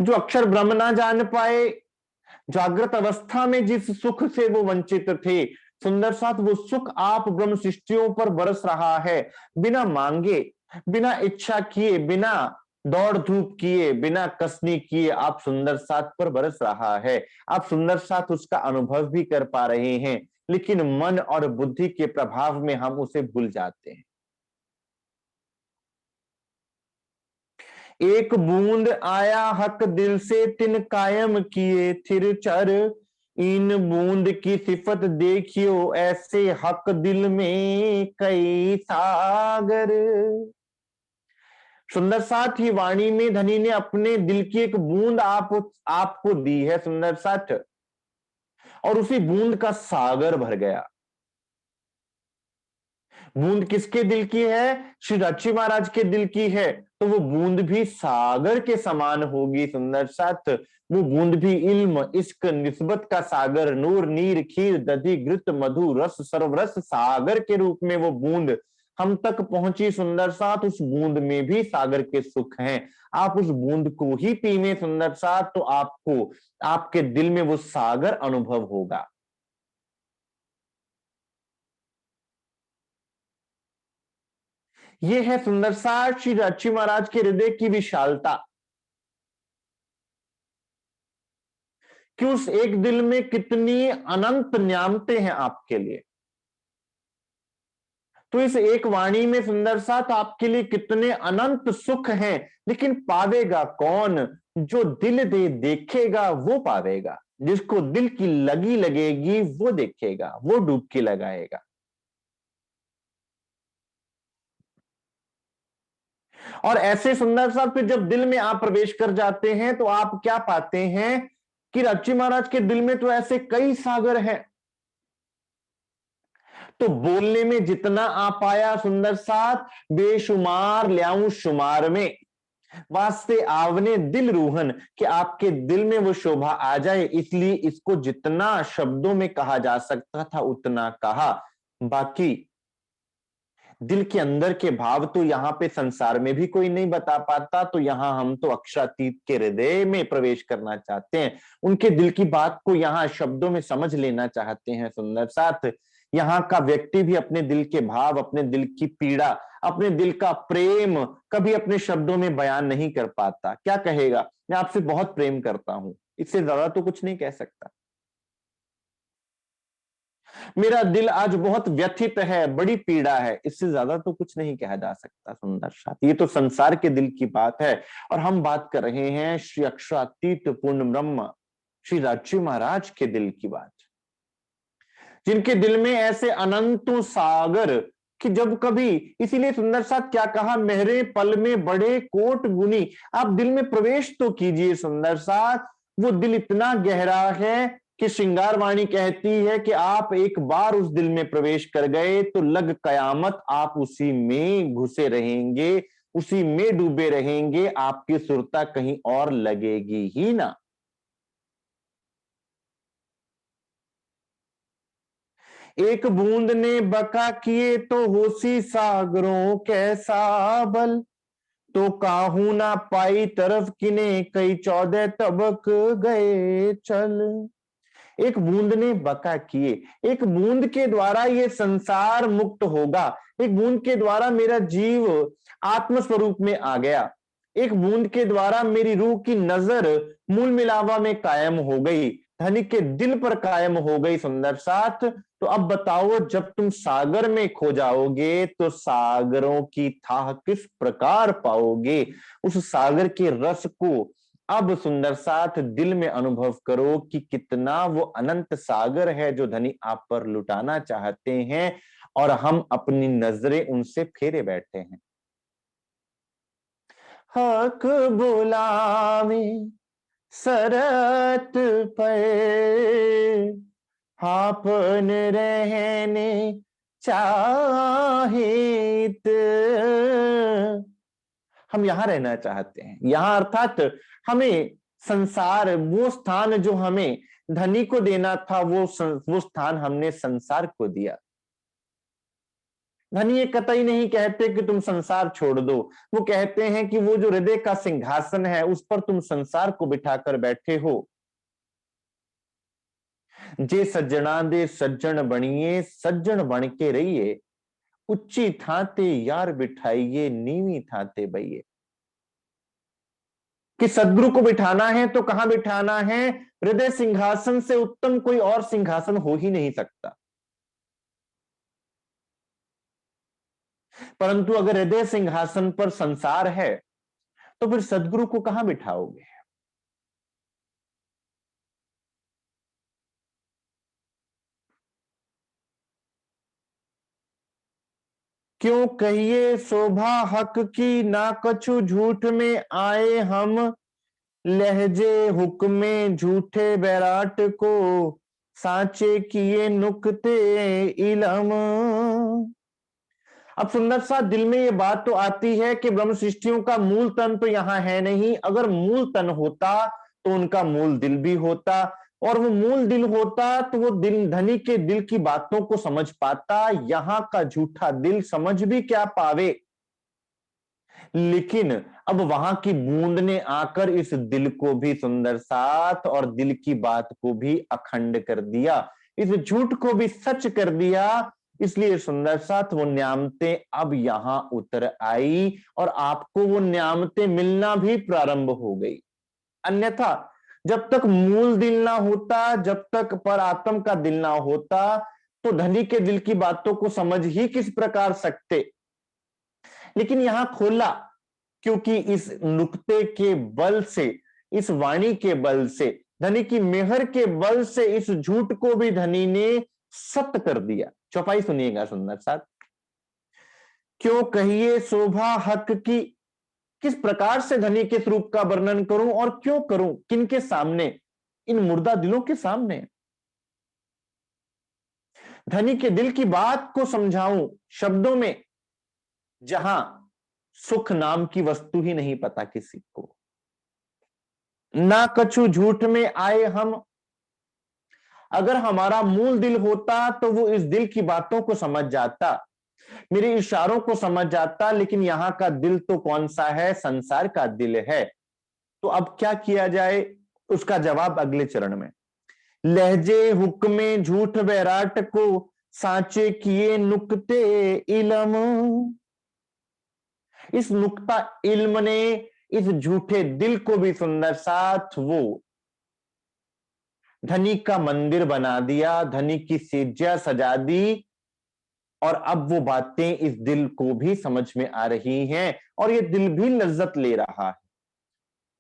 जो अक्षर ब्रह्म ना जान पाए, जागृत अवस्था में जिस सुख से वो वंचित थे सुंदर साथ, वो सुख आप ब्रह्म सृष्टियों पर बरस रहा है, बिना मांगे, बिना इच्छा किए, बिना दौड़ धूप किए, बिना कसनी किए, आप सुंदर साथ पर बरस रहा है। आप सुंदर साथ उसका अनुभव भी कर पा रहे हैं, लेकिन मन और बुद्धि के प्रभाव में हम उसे भूल जाते हैं। एक बूंद आया हक दिल से, तिन कायम किए थिर चर, इन बूंद की सिफत देखियो, ऐसे हक दिल में कई सागर। सुंदर साथ ही वाणी में धनी ने अपने दिल की एक बूंद आपको दी है सुंदर साथ, और उसी बूंद का सागर भर गया। बूंद किसके दिल की है? श्री राची महाराज के दिल की है, तो वो बूंद भी सागर के समान होगी सुंदर साथ। वो बूंद भी इल्म, इश्क, निस्बत का सागर, नूर, नीर, खीर, दधी, घृत, मधु, रस, सर्वरस सागर के रूप में वो बूंद हम तक पहुंची सुंदर साथ। उस बूंद में भी सागर के सुख हैं। आप उस बूंद को ही पीने सुंदर साथ, तो आपको आपके दिल में वो सागर अनुभव होगा। ये है सुंदर साथ श्री राची महाराज के हृदय की विशालता, कि उस एक दिल में कितनी अनंत न्यामतें हैं आपके लिए। तो इस एक वाणी में सुंदर साथ आपके लिए कितने अनंत सुख हैं, लेकिन पावेगा कौन? जो दिल दे देखेगा वो पावेगा, जिसको दिल की लगी लगेगी वो देखेगा, वो डुबकी लगाएगा। और ऐसे सुंदर साथ फिर जब दिल में आप प्रवेश कर जाते हैं, तो आप क्या पाते हैं? कि राची महाराज के दिल में तो ऐसे कई सागर हैं, तो बोलने में जितना आ पाया सुंदर साथ, बेशुमार ल्याऊं शुमार में। वास्ते आवने दिल रूहन, कि आपके दिल में वो शोभा आ जाए, इसलिए इसको जितना शब्दों में कहा जा सकता था उतना कहा। बाकी दिल के अंदर के भाव तो यहां पे संसार में भी कोई नहीं बता पाता, तो यहां हम तो अक्षरातीत के हृदय में प्रवेश करना चाहते हैं, उनके दिल की बात को यहां शब्दों में समझ लेना चाहते हैं सुंदर साथ। यहाँ का व्यक्ति भी अपने दिल के भाव, अपने दिल की पीड़ा, अपने दिल का प्रेम कभी अपने शब्दों में बयान नहीं कर पाता। क्या कहेगा, मैं आपसे बहुत प्रेम करता हूं, इससे ज्यादा तो कुछ नहीं कह सकता। मेरा दिल आज बहुत व्यथित है, बड़ी पीड़ा है, इससे ज्यादा तो कुछ नहीं कहा जा सकता सुंदर साथ। ये तो संसार के दिल की बात है, और हम बात कर रहे हैं श्री अक्षरातीत पूर्ण ब्रह्म श्री राची महाराज के दिल की बात, जिनके दिल में ऐसे अनंतों सागर कि जब कभी, इसीलिए सुंदर साथ क्या कहा, मेहरे पल में बड़े कोट गुनी। आप दिल में प्रवेश तो कीजिए सुंदर साथ, वो दिल इतना गहरा है कि श्रृंगारवाणी कहती है कि आप एक बार उस दिल में प्रवेश कर गए तो लग कयामत आप उसी में घुसे रहेंगे, उसी में डूबे रहेंगे, आपकी सुरता कहीं और लगेगी ही ना। एक बूंद ने बका किए तो होसी सागरों कैसा बल, तो काहू ना पाई तरफ किने कई 14 तबक गए चल। एक बूंद ने बका किए, एक बूंद के द्वारा ये संसार मुक्त होगा, एक बूंद के द्वारा मेरा जीव आत्म स्वरूप में आ गया, एक बूंद के द्वारा मेरी रूह की नजर मूल मिलावा में कायम हो गई, धनी के दिल पर कायम हो गई सुंदर साथ। तो अब बताओ, जब तुम सागर में खो जाओगे तो सागरों की थाह किस प्रकार पाओगे, उस सागर के रस को अब सुंदर साथ दिल में अनुभव करो कि कितना वो अनंत सागर है जो धनी आप पर लुटाना चाहते हैं, और हम अपनी नजरें उनसे फेरे बैठे हैं। हक बुलावे सरत पर, हापन रहने चाहित। हम यहां रहना चाहते हैं, यहां अर्थात हमें संसार, वो स्थान जो हमें धनी को देना था, वो स्थान हमने संसार को दिया। धनी ये कतई नहीं कहते कि तुम संसार छोड़ दो, वो कहते हैं कि वो जो हृदय का सिंहासन है उस पर तुम संसार को बिठाकर बैठे हो। जे सज्जणा दे सज्जन बनिए, सज्जन बन के रहिए, उच्ची थाते यार बिठाइए, नीवी थाते बइए। कि सदगुरु को बिठाना है तो कहां बिठाना है, हृदय सिंहासन से उत्तम कोई और सिंहासन हो ही नहीं सकता। परंतु अगर हृदय सिंहासन पर संसार है तो फिर सदगुरु को कहां बिठाओगे। क्यों कहिए शोभा हक की, ना कछु झूठ में आए हम, लहजे हुक्मे झूठे बैराट को, सांचे किए नुक्ते इलम। अब सुंदर सा दिल में ये बात तो आती है कि ब्रह्म सृष्टियों का मूल तन तो यहां है नहीं, अगर मूल तन होता तो उनका मूल दिल भी होता, और वो मूल दिल होता तो वो दिल, धनी के दिल की बातों को समझ पाता। यहां का झूठा दिल समझ भी क्या पावे, लेकिन अब वहां की बूंद ने आकर इस दिल को भी सुंदर साथ, और दिल की बात को भी अखंड कर दिया, इस झूठ को भी सच कर दिया। इसलिए सुंदर साथ वो न्यामतें अब यहां उतर आई, और आपको वो न्यामतें मिलना भी प्रारंभ हो गई। अन्यथा जब तक मूल दिल ना होता, जब तक पर आत्म का दिल ना होता, तो धनी के दिल की बातों को समझ ही किस प्रकार सकते। लेकिन यहां खोला, क्योंकि इस नुक्ते के बल से, इस वाणी के बल से, धनी की मेहर के बल से इस झूठ को भी धनी ने सत्य कर दिया। चौपाई सुनिएगा सुंदर साथ। क्यों कहिए शोभा हक की, किस प्रकार से धनी के स्वरूप का वर्णन करूं और क्यों करूं, किनके सामने। इन मुर्दा दिलों के सामने? धनी के दिल की बात को समझाऊं शब्दों में, जहां सुख नाम की वस्तु ही नहीं पता किसी को। ना कछु झूठ में आए हम, अगर हमारा मूल दिल होता तो वो इस दिल की बातों को समझ जाता, मेरे इशारों को समझ जाता। लेकिन यहां का दिल तो कौन सा है, संसार का दिल है। तो अब क्या किया जाए, उसका जवाब अगले चरण में। लहजे हुक्मे झूठ बैराट को, सांचे किए नुक्ते इलम। इस नुक्ता इल्म ने इस झूठे दिल को भी सुंदर साथ वो धनी का मंदिर बना दिया, धनी की सेज्या सजा दी। और अब वो बातें इस दिल को भी समझ में आ रही हैं, और ये दिल भी लज्जत ले रहा है,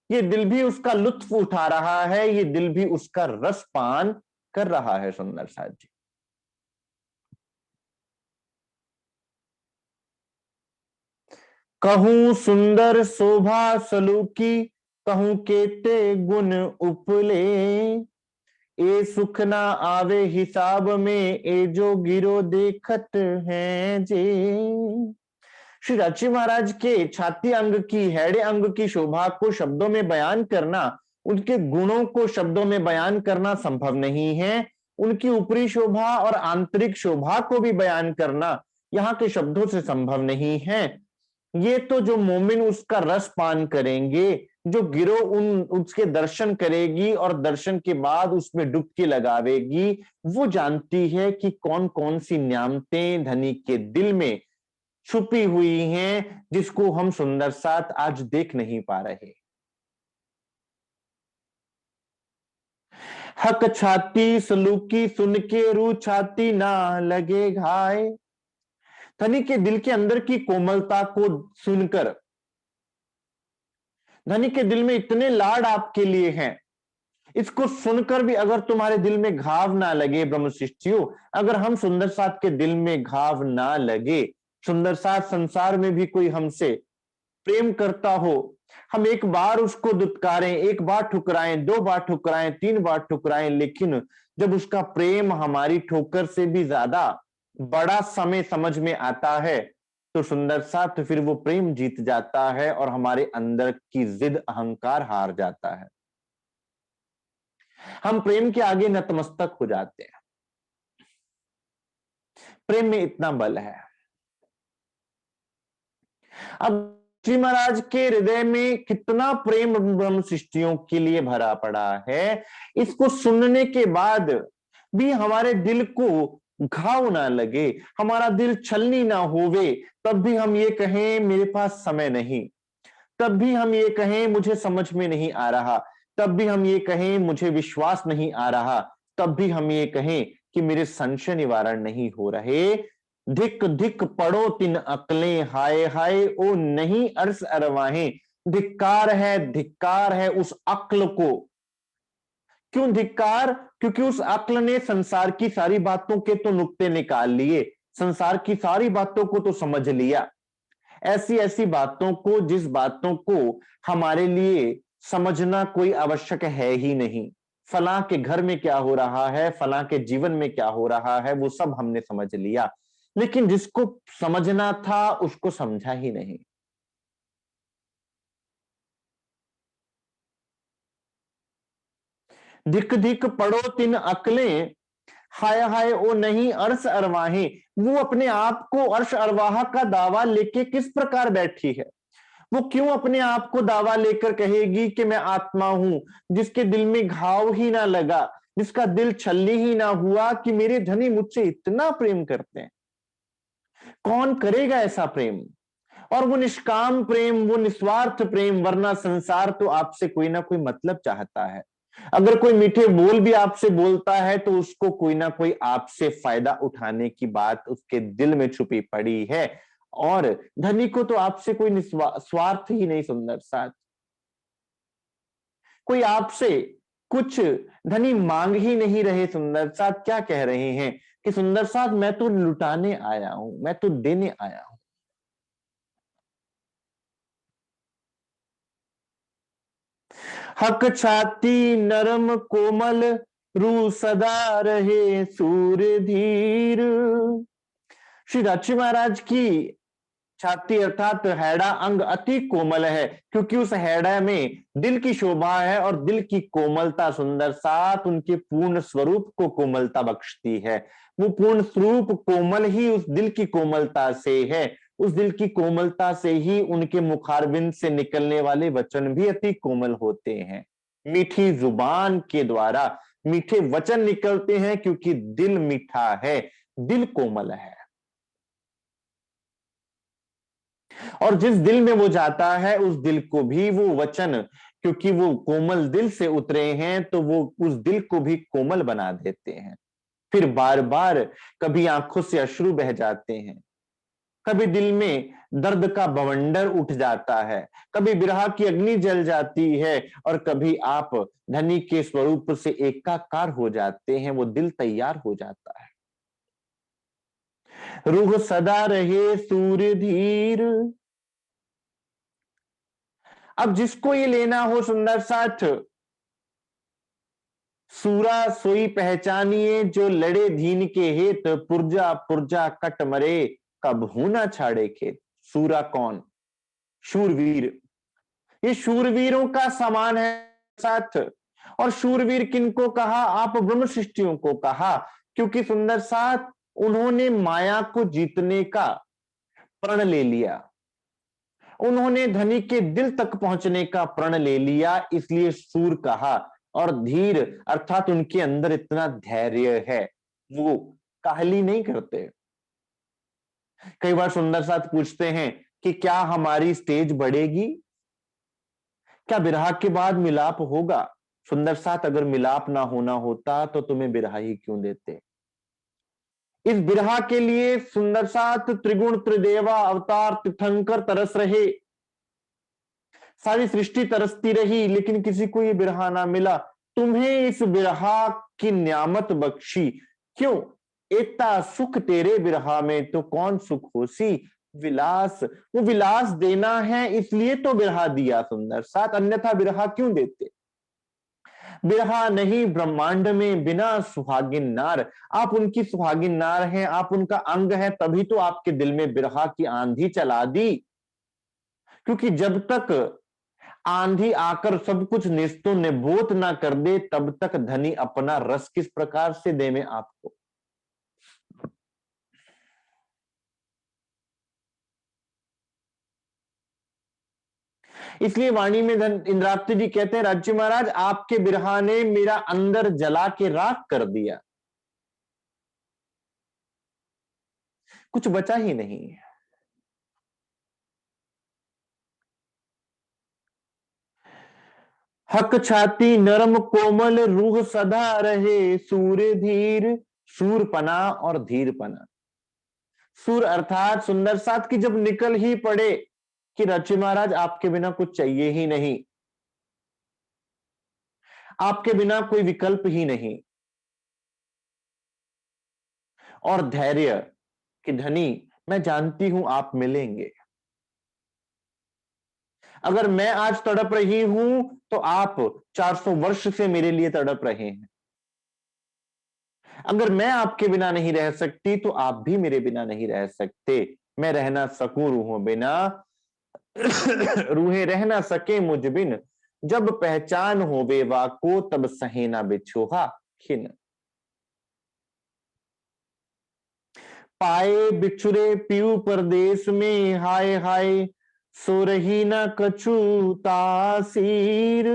ये दिल भी उसका लुत्फ उठा रहा है, ये दिल भी उसका रस पान कर रहा है। सुंदर साथ जी, कहूं सुंदर शोभा सलूकी, कहूं केते गुण उपले। ए सुख ना आवे हिसाब में, ए जो गिरो देखत हैं जे। श्री राची महाराज के छाती अंग की, हैड़े अंग की शोभा को शब्दों में बयान करना, उनके गुणों को शब्दों में बयान करना संभव नहीं है। उनकी ऊपरी शोभा और आंतरिक शोभा को भी बयान करना यहाँ के शब्दों से संभव नहीं है। ये तो जो मोमिन उसका रस पान करेंगे, जो गिरो उन उसके दर्शन करेगी और दर्शन के बाद उसमें डुबकी लगावेगी, वो जानती है कि कौन कौन सी न्यामतें धनी के दिल में छुपी हुई हैं, जिसको हम सुंदर साथ आज देख नहीं पा रहे। हक छाती सलूकी सुन के रू छाती ना लगे घाय। धनी के दिल के अंदर की कोमलता को सुनकर, धनी के दिल में इतने लाड आपके लिए हैं, इसको सुनकर भी अगर तुम्हारे दिल में घाव ना लगे ब्रह्म शिष्टियों, अगर हम सुंदर साथ के दिल में घाव ना लगे, सुंदर साथ संसार में भी कोई हमसे प्रेम करता हो, हम एक बार उसको दुत्कारें, एक बार ठुकराएं, दो बार ठुकराएं, तीन बार ठुकराएं, लेकिन जब उसका प्रेम हमारी ठोकर से भी ज्यादा बड़ा समय समझ में आता है, तो सुंदर साथ फिर वो प्रेम जीत जाता है और हमारे अंदर की जिद अहंकार हार जाता है। हम प्रेम के आगे नतमस्तक हो जाते हैं। प्रेम में इतना बल है। अब श्री महाराज के हृदय में कितना प्रेम ब्रह्म सृष्टियों के लिए भरा पड़ा है, इसको सुनने के बाद भी हमारे दिल को घाव ना लगे, हमारा दिल छलनी ना होवे, तब भी हम ये कहें मेरे पास समय नहीं, तब भी हम ये कहें मुझे समझ में नहीं आ रहा, तब भी हम ये कहें मुझे विश्वास नहीं आ रहा, तब भी हम ये कहें कि मेरे संशय निवारण नहीं हो रहे। धिक धिक पड़ो तिन अकलें, हाय हाय ओ नहीं अर्स अरवाहें। धिक्कार है उस अक्ल को। क्यों धिक्कार? क्योंकि उस अक्ल ने संसार की सारी बातों के तो नुक्ते निकाल लिए, संसार की सारी बातों को तो समझ लिया, ऐसी ऐसी बातों को, जिस बातों को हमारे लिए समझना कोई आवश्यक है ही नहीं। फलां के घर में क्या हो रहा है, फलां के जीवन में क्या हो रहा है, वो सब हमने समझ लिया, लेकिन जिसको समझना था उसको समझा ही नहीं। धिक धिक पड़ो तिन अकलें, हाय हाय ओ नहीं अर्श अरवाहें। वो अपने आप को अर्श अरवाह का दावा लेके किस प्रकार बैठी है, वो क्यों अपने आप को दावा लेकर कहेगी कि मैं आत्मा हूं, जिसके दिल में घाव ही ना लगा, जिसका दिल छलनी ही ना हुआ कि मेरे धनी मुझसे इतना प्रेम करते हैं। कौन करेगा ऐसा प्रेम? और वो निष्काम प्रेम, वो निस्वार्थ प्रेम, वरना संसार तो आपसे कोई ना कोई मतलब चाहता है। अगर कोई मीठे बोल भी आपसे बोलता है तो उसको कोई ना कोई आपसे फायदा उठाने की बात उसके दिल में छुपी पड़ी है। और धनी को तो आपसे कोई स्वार्थ ही नहीं। सुंदर साथ, कोई आपसे कुछ धनी मांग ही नहीं रहे। सुंदर साथ क्या कह रहे हैं कि सुंदर साथ मैं तो लुटाने आया हूं, मैं तो देने आया हूं। हक छाती नरम कोमल, रू सदा रहे सूर्य धीर। श्री राची महाराज की छाती अर्थात हैड़ा अंग अति कोमल है, क्योंकि उस हैड़ा में दिल की शोभा है और दिल की कोमलता, सुंदर साथ उनके पूर्ण स्वरूप को कोमलता बख्शती है। वो पूर्ण स्वरूप कोमल ही उस दिल की कोमलता से है। उस दिल की कोमलता से ही उनके मुखारबिंद से निकलने वाले वचन भी अति कोमल होते हैं। मीठी जुबान के द्वारा मीठे वचन निकलते हैं, क्योंकि दिल मीठा है, दिल कोमल है। और जिस दिल में वो जाता है उस दिल को भी वो वचन, क्योंकि वो कोमल दिल से उतरे हैं, तो वो उस दिल को भी कोमल बना देते हैं। फिर बार बार कभी आंखों से अश्रु बह जाते हैं, कभी दिल में दर्द का बवंडर उठ जाता है, कभी विरह की अग्नि जल जाती है, और कभी आप धनी के स्वरूप से एकाकार हो जाते हैं। वो दिल तैयार हो जाता है। रूह सदा रहे सूर्य धीर। अब जिसको ये लेना हो सुंदर साथ, सूरा सोई पहचानिए, जो लड़े दीन के हेत, पुरजा पुरजा कट मरे, कब ना छाड़े खेत। सूरा कौन? शूरवीर। ये शूरवीरों का समान है साथ। और शूरवीर किनको कहा? आप ब्रह्म सृष्टियों को कहा, क्योंकि सुंदर साथ उन्होंने माया को जीतने का प्रण ले लिया, उन्होंने धनी के दिल तक पहुंचने का प्रण ले लिया, इसलिए सूर कहा। और धीर अर्थात उनके अंदर इतना धैर्य है, वो काहली नहीं करते। कई बार सुंदर साथ पूछते हैं कि क्या हमारी स्टेज बढ़ेगी, क्या विरह के बाद मिलाप होगा? सुंदर साथ अगर मिलाप ना होना होता तो तुम्हें विरह ही क्यों देते? इस विरह के लिए सुंदर साथ त्रिगुण त्रिदेवा अवतार तीर्थंकर तरस रहे, सारी सृष्टि तरसती रही, लेकिन किसी को ये बिरहा ना मिला। तुम्हें इस बिरहा की नियामत बख्शी, क्यों? इतना सुख तेरे बिरहा में तो कौन सुख होसी। विलास, वो विलास देना है इसलिए तो बिरहा दिया सुंदर साथ, अन्यथा बिरहा क्यों देते? बिरहा नहीं ब्रह्मांड में बिना सुहागिन नार। आप उनकी सुहागिन नार हैं, आप उनका अंग है, तभी तो आपके दिल में बिरहा की आंधी चला दी। क्योंकि जब तक आंधी आकर सब कुछ निस्तो निबोध ना कर दे, तब तक धनी अपना रस किस प्रकार से दे में आपको। इसलिए वाणी में इंद्रावती जी कहते हैं, राज्य महाराज आपके बिरहा ने मेरा अंदर जला के राख कर दिया, कुछ बचा ही नहीं। हक छाती नरम कोमल, रूह सदा रहे सूर्य धीर। सूरपना और धीरपना। सूर अर्थात सुंदर साथ की जब निकल ही पड़े कि रची महाराज आपके बिना कुछ चाहिए ही नहीं, आपके बिना कोई विकल्प ही नहीं, और धैर्य कि धनी मैं जानती हूं आप मिलेंगे। अगर मैं आज तड़प रही हूं तो आप 400 वर्ष से मेरे लिए तड़प रहे हैं। अगर मैं आपके बिना नहीं रह सकती तो आप भी मेरे बिना नहीं रह सकते। मैं रह ना सकूं रूहों बिना, रूहें रह ना सके मुझ बिन, जब पहचान हो बेवा को तब सहे ना बिछोहा खिन। पाए बिछुरे पीऊ परदेश में, हाय हाय सो रही न कछु तासीर।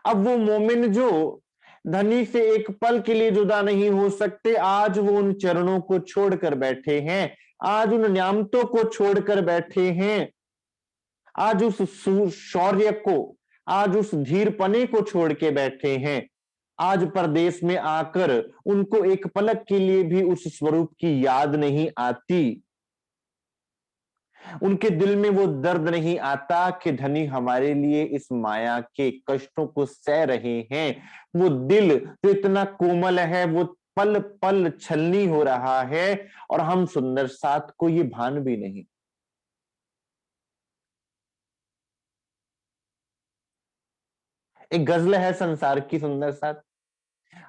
अब वो मोमिन जो धनी से एक पल के लिए जुदा नहीं हो सकते, आज वो उन चरणों को छोड़कर बैठे हैं, आज उन नियामतों को छोड़कर बैठे हैं, आज उस शौर्य को, आज उस धीरपने को छोड़ के बैठे हैं। आज परदेश में आकर उनको एक पलक के लिए भी उस स्वरूप की याद नहीं आती, उनके दिल में वो दर्द नहीं आता कि धनी हमारे लिए इस माया के कष्टों को सह रहे हैं। वो दिल जो इतना कोमल है वो पल पल छलनी हो रहा है, और हम सुंदर साथ को ये भान भी नहीं। एक गजल है संसार की सुंदर साथ।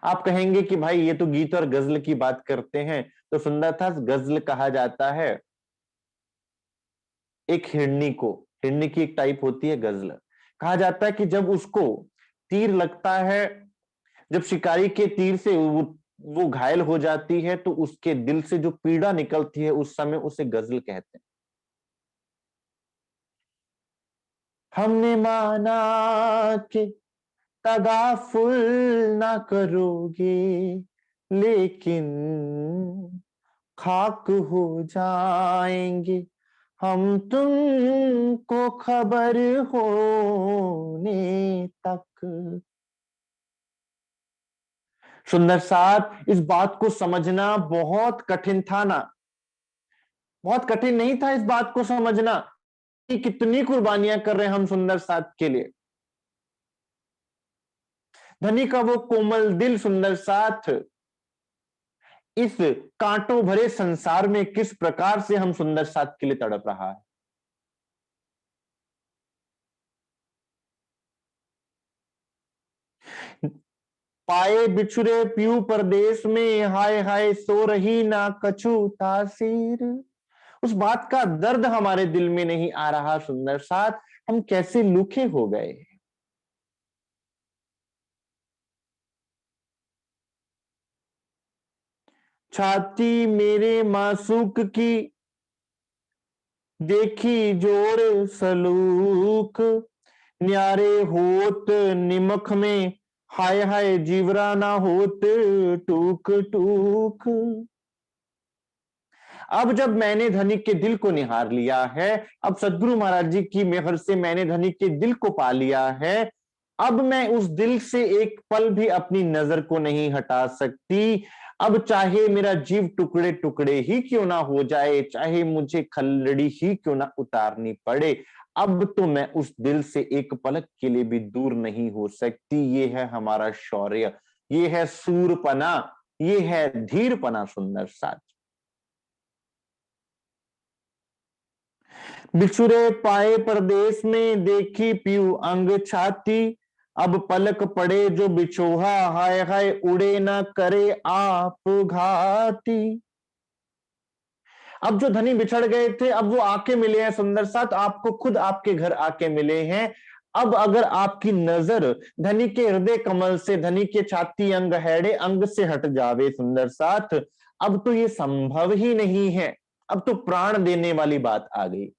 आप कहेंगे कि भाई ये तो गीत और गजल की बात करते हैं, तो सुंदर था गजल कहा जाता है एक हिरनी को। हिरनी की एक टाइप होती है गजल। कहा जाता है कि जब उसको तीर लगता है, जब शिकारी के तीर से वो घायल हो जाती है, तो उसके दिल से जो पीड़ा निकलती है उस समय उसे गजल कहते हैं। हमने माना कि तगाफुल ना करोगे, लेकिन खाक हो जाएंगे हम तुमको खबर होने तक। सुंदर साथ, इस बात को समझना बहुत कठिन था ना? बहुत कठिन नहीं था इस बात को समझना कि कितनी कुर्बानियां कर रहे हैं हम सुंदर साथ के लिए। धनी का वो कोमल दिल सुंदर साथ इस कांटों भरे संसार में किस प्रकार से हम सुंदर साथ के लिए तड़प रहा है। पाए बिछुरे पीऊ परदेश में, हाय हाय सो रही ना कछु तासीर। उस बात का दर्द हमारे दिल में नहीं आ रहा सुंदर साथ, हम कैसे लूखे हो गए। छाती मेरे मासूक की देखी जोर सलूक, न्यारे होत निमख में, हाय हाय जीवरा ना होत टूक टूक। अब जब मैंने धनिक के दिल को निहार लिया है, अब सदगुरु महाराज जी की मेहर से मैंने धनिक के दिल को पा लिया है, अब मैं उस दिल से एक पल भी अपनी नजर को नहीं हटा सकती। अब चाहे मेरा जीव टुकड़े टुकड़े ही क्यों ना हो जाए, चाहे मुझे खलड़ी ही क्यों ना उतारनी पड़े, अब तो मैं उस दिल से एक पलक के लिए भी दूर नहीं हो सकती। ये है हमारा शौर्य, ये है सूरपना, ये है धीरपना सुंदर साथ। बिछुरे पाए परदेश में देखी पीऊ अंग छाती, अब पलक पड़े जो बिछोहा, हाय हाय उड़े ना करे आप घाती। अब जो धनी बिछड़ गए थे, अब वो आके मिले हैं सुंदर साथ, आपको खुद आपके घर आके मिले हैं। अब अगर आपकी नजर धनी के हृदय कमल से, धनी के छाती अंग हैड़े अंग से हट जावे सुंदर साथ, अब तो ये संभव ही नहीं है। अब तो प्राण देने वाली बात आ गई।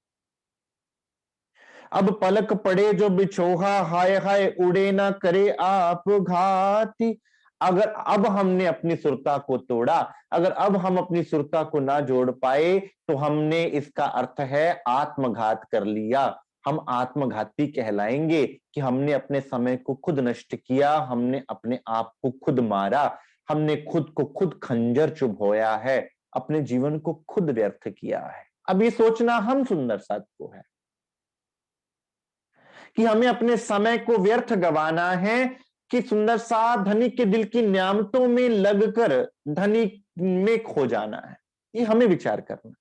अब पलक पड़े जो बिछोहा, हाय हाय उड़े ना करे आप घाती। अगर अब हमने अपनी सुरता को तोड़ा, अगर अब हम अपनी सुरता को ना जोड़ पाए, तो हमने, इसका अर्थ है आत्मघात कर लिया। हम आत्मघाती कहलाएंगे कि हमने अपने समय को खुद नष्ट किया, हमने अपने आप को खुद मारा, हमने खुद को खुद खंजर चुभोया है, अपने जीवन को खुद व्यर्थ किया है। अब ये सोचना हम सुंदर साथ को है कि हमें अपने समय को व्यर्थ गंवाना है, कि सुंदर सा धनिक के दिल की न्यामतों में लगकर धनिक में खो जाना है। ये हमें विचार करना।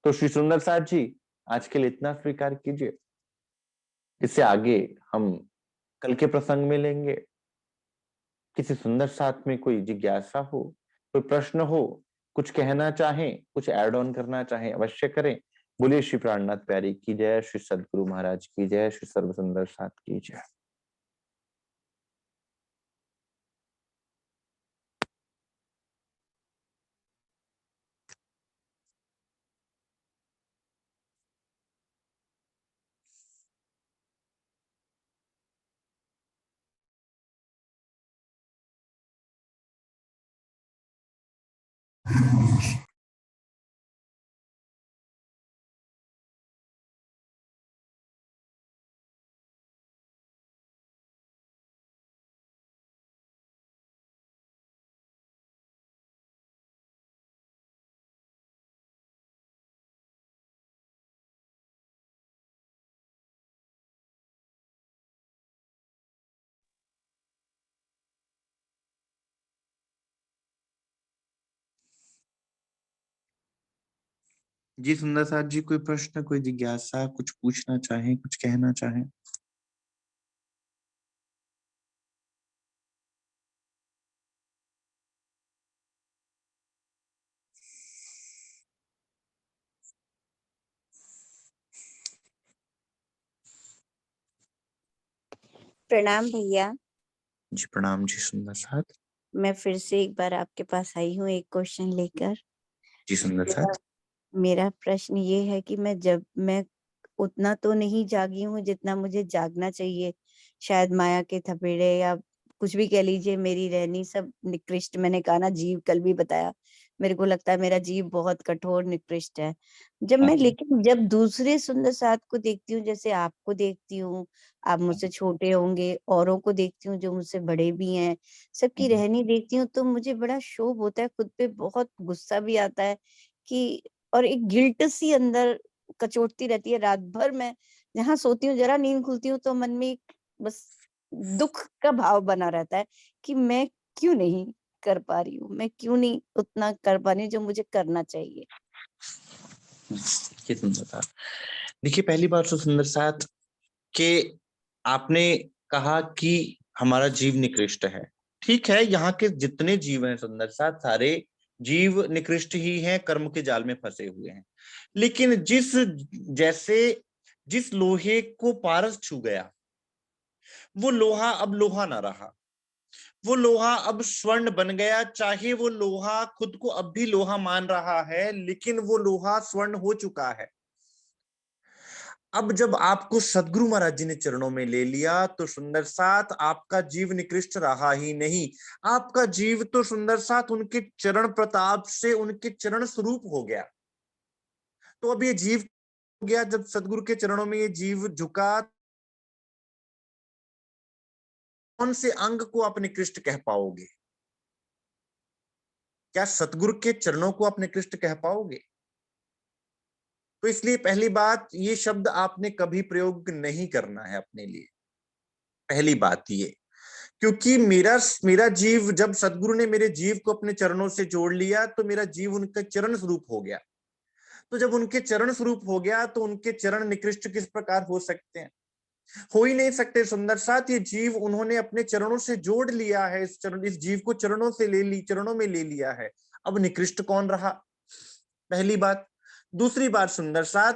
तो श्री सुंदर साथ जी, आज के लिए इतना स्वीकार कीजिए। इससे आगे हम कल के प्रसंग में लेंगे। किसी सुंदर साथ में कोई जिज्ञासा हो, कोई प्रश्न हो, कुछ कहना चाहें, कुछ ऐड ऑन करना चाहें, अवश्य करें। बोलिए श्री प्राणनाथ प्यारी की जय, श्री सदगुरु महाराज की जय, श्री सर्व सुंदर साथ की जय। जी सुंदर साथ जी, कोई प्रश्न, कोई जिज्ञासा, कुछ पूछना चाहें, कुछ कहना चाहें? प्रणाम भैया। जी प्रणाम जी सुंदर साथ। मैं फिर से एक बार आपके पास आई हूँ एक क्वेश्चन लेकर। जी सुंदर मेरा साथ। मेरा प्रश्न ये है कि मैं उतना तो नहीं जागी हूँ जितना मुझे जागना चाहिए। शायद माया के थपेड़े या कुछ भी कह लीजिए, मेरी रहनी सब निकृष्ट। मैंने कहा ना, जीव कल भी बताया, मेरे को लगता है मेरा जीव बहुत कठोर निकृष्ट है। लेकिन जब दूसरे सुंदर साथ को देखती हूँ, जैसे आपको देखती हूँ, आप मुझसे छोटे होंगे, औरों को देखती हूँ जो मुझसे बड़े भी हैं, सबकी रहनी देखती हूँ, तो मुझे बड़ा क्षोभ होता है, खुद पे बहुत गुस्सा भी आता है कि, और एक गिल्ट सी अंदर कचोटती रहती है रात भर। मैं जहाँ सोती हूँ, जरा नींद खुलती हूँ तो मन में एक बस दुख का भाव बना रहता है कि मैं क्यों नहीं कर पा रही हूँ, मैं क्यों नहीं उतना कर पा रही हूँ जो मुझे करना चाहिए। ये सुंदर साथ, देखिए पहली बात तो सुंदर साथ के आपने कहा कि हमारा जीव निकृष्ट है। ठीक है, यहाँ के जितने जीव हैं सुंदर साथ, सारे जीव निकृष्ट ही हैं, कर्म के जाल में फंसे हुए हैं। लेकिन जैसे जिस लोहे को पारस छू गया, वो लोहा अब लोहा ना रहा, वो लोहा अब स्वर्ण बन गया। चाहे वो लोहा खुद को अब भी लोहा मान रहा है, लेकिन वो लोहा स्वर्ण हो चुका है। अब जब आपको सदगुरु महाराज जी ने चरणों में ले लिया, तो सुंदर साथ आपका जीव निकृष्ट रहा ही नहीं, आपका जीव तो सुंदर साथ उनके चरण प्रताप से उनके चरण स्वरूप हो गया। तो अब ये जीव हो गया, जब सदगुरु के चरणों में ये जीव झुका, कौन से अंग को आप निकृष्ट कह पाओगे? क्या सतगुरु के चरणों को आप निकृष्ट कह पाओगे? तो इसलिए पहली बात, ये शब्द आपने कभी प्रयोग नहीं करना है अपने लिए, पहली बात ये। क्योंकि मेरा मेरा जीव, जब सदगुरु ने मेरे जीव को अपने चरणों से जोड़ लिया, तो मेरा जीव उनका चरण स्वरूप हो गया। तो जब उनके चरण स्वरूप हो गया, तो उनके चरण निकृष्ट किस प्रकार हो सकते हैं? हो ही नहीं सकते सुंदर साथ। ये जीव उन्होंने अपने चरणों से जोड़ लिया है, इस जीव को चरणों से चरणों में ले लिया है। अब निकृष्ट कौन रहा? पहली बात। दूसरी बात सुंदर साथ,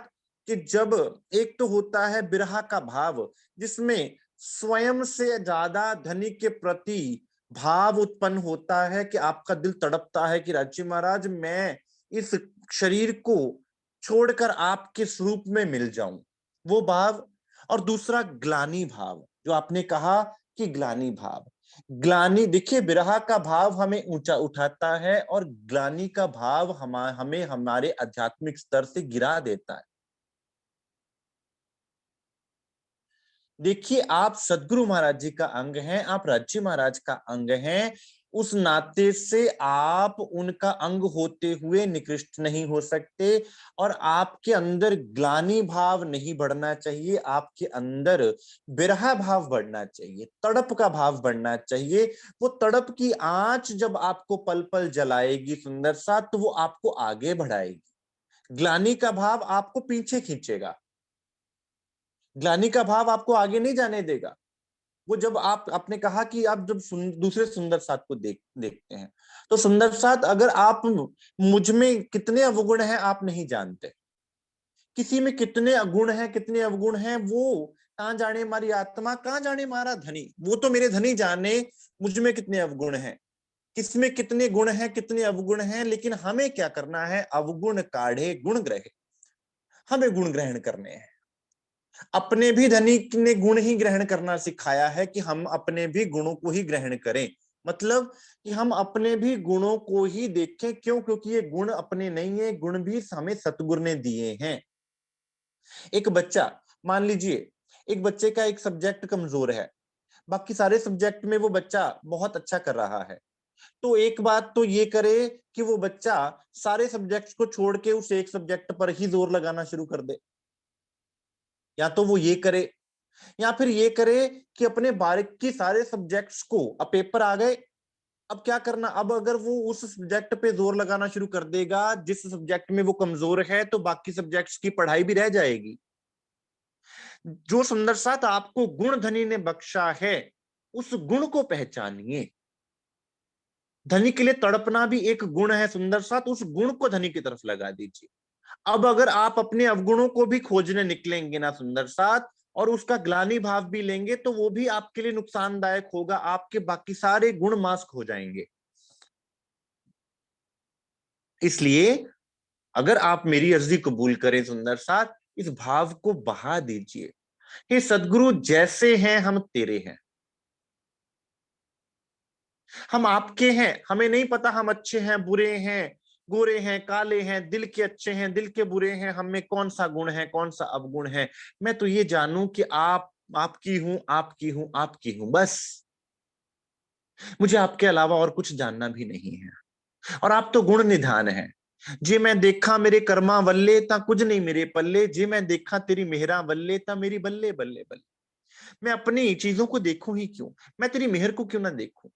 कि जब एक तो होता है बिरहा का भाव, जिसमें स्वयं से ज्यादा धनी के प्रति भाव उत्पन्न होता है, कि आपका दिल तड़पता है कि राज्य महाराज, मैं इस शरीर को छोड़कर आपके स्वरूप में मिल जाऊं, वो भाव। और दूसरा ग्लानि भाव, जो आपने कहा कि ग्लानि भाव, ग्लानि, देखिए विरह का भाव हमें ऊंचा उठाता है, और ग्लानि का भाव हमें हमारे आध्यात्मिक स्तर से गिरा देता है। देखिए, आप सदगुरु महाराज जी का अंग हैं, आप राज्य महाराज का अंग हैं, उस नाते से आप उनका अंग होते हुए निकृष्ट नहीं हो सकते। और आपके अंदर ग्लानि भाव नहीं बढ़ना चाहिए, आपके अंदर विरह भाव बढ़ना चाहिए, तड़प का भाव बढ़ना चाहिए। वो तड़प की आंच जब आपको पल पल जलाएगी सुंदर सा, तो वो आपको आगे बढ़ाएगी। ग्लानि का भाव आपको पीछे खींचेगा, ग्लानि का भाव आपको आगे नहीं जाने देगा। वो जब आपने कहा कि आप जब दूसरे सुंदर साथ को देखते हैं, तो सुंदर साथ, अगर आप मुझ में कितने अवगुण हैं आप नहीं जानते, किसी में कितने अगुण हैं, कितने अवगुण हैं, वो कहां जाने हमारी आत्मा, कहां जाने हमारा धनी, वो तो मेरे धनी जाने मुझ में कितने अवगुण हैं, किसमें कितने गुण हैं, कितने अवगुण हैं। लेकिन हमें क्या करना है? अवगुण काढ़े गुण ग्रहे, हमें गुण ग्रहण करने हैं। अपने भी धनी ने गुण ही ग्रहण करना सिखाया है, कि हम अपने भी गुणों को ही ग्रहण करें। मतलब कि हम अपने भी गुणों को ही देखें। क्यों? क्योंकि ये गुण अपने नहीं है, गुण भी हमें सतगुरु ने दिए हैं। एक बच्चा, मान लीजिए एक बच्चे का एक सब्जेक्ट कमजोर है, बाकी सारे सब्जेक्ट में वो बच्चा बहुत अच्छा कर रहा है, तो एक बात तो ये करे कि वो बच्चा सारे सब्जेक्ट्स को छोड़ के उस एक सब्जेक्ट पर ही जोर लगाना शुरू कर दे। या तो वो ये करे, या फिर ये करे कि अपने बारीकी सारे सब्जेक्ट्स को, अब पेपर आ गए, अब क्या करना, अब अगर वो उस सब्जेक्ट पे जोर लगाना शुरू कर देगा जिस सब्जेक्ट में वो कमजोर है, तो बाकी सब्जेक्ट्स की पढ़ाई भी रह जाएगी। जो सुंदर साथ आपको गुण धनी ने बख्शा है, उस गुण को पहचानिए। धनी के लिए तड़पना भी एक गुण है सुंदर साथ, उस गुण को धनी की तरफ लगा दीजिए। अब अगर आप अपने अवगुणों को भी खोजने निकलेंगे ना सुंदर साथ, और उसका ग्लानि भाव भी लेंगे, तो वो भी आपके लिए नुकसानदायक होगा, आपके बाकी सारे गुण मास्क हो जाएंगे। इसलिए अगर आप मेरी अर्जी कबूल करें सुंदर साथ, इस भाव को बहा दीजिए। हे सदगुरु, जैसे हैं हम तेरे हैं, हम आपके हैं, हमें नहीं पता हम अच्छे हैं बुरे हैं, गोरे हैं काले हैं, दिल के अच्छे हैं दिल के बुरे हैं, हम में कौन सा गुण है कौन सा अवगुण है। मैं तो ये जानूं कि आपकी हूं आपकी हूं आपकी हूं, बस मुझे आपके अलावा और कुछ जानना भी नहीं है। और आप तो गुण निधान है। जे मैं देखा मेरे कर्मा वल्ले ता कुछ नहीं मेरे पल्ले, जे मैं देखा तेरी मेहरा वल्ले ता मेरी बल्ले बल्ले बल्ले। मैं अपनी चीजों को देखूं ही क्यों, मैं तेरी मेहर को क्यों ना देखूं।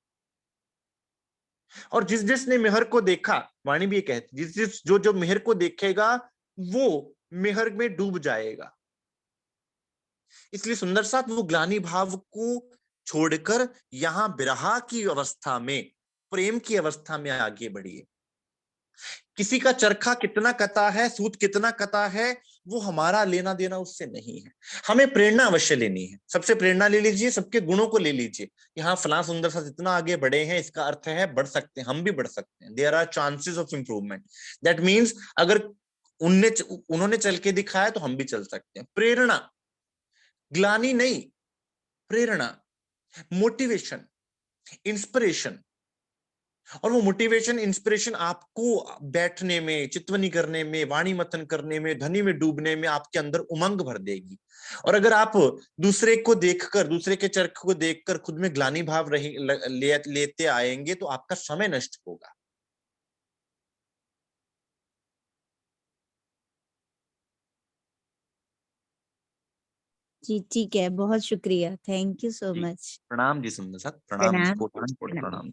और जिस जिसने मेहर को देखा, वाणी भी ये कहती, जिस जिस जो जो मेहर को देखेगा वो मेहर में डूब जाएगा। इसलिए सुंदर साथ वो ग्लानि भाव को छोड़कर यहां विरहा की अवस्था में, प्रेम की अवस्था में आगे बढ़िए। किसी का चरखा कितना कता है, सूत कितना कता है, वो हमारा लेना देना उससे नहीं है। हमें प्रेरणा अवश्य लेनी है, सबसे प्रेरणा ले लीजिए, सबके गुणों को ले लीजिए। यहाँ फलां सुंदर सा इतना आगे बढ़े हैं, इसका अर्थ है बढ़ सकते हैं, हम भी बढ़ सकते हैं। There are chances of improvement. That means अगर उन्होंने चल के दिखाया तो हम भी चल सकते हैं। प्रेरणा, ग्लानि नहीं, प्रेरणा, मोटिवेशन, इंस्पिरेशन। और वो मोटिवेशन इंस्पिरेशन आपको बैठने में, चितवनी करने में, वाणी मतन करने में, ध्वनि में डूबने में आपके अंदर उमंग भर देगी। और अगर आप दूसरे को देखकर, दूसरे के चरख को देखकर खुद में ग्लानि भाव लेते आएंगे, तो आपका समय नष्ट होगा। जी ठीक है, बहुत शुक्रिया, थैंक यू सो जी मच। प्रणाम जी सुंदर साथ, प्रणाम, प्रणाम कोटि कोटि प्रणाम। प्रणाम।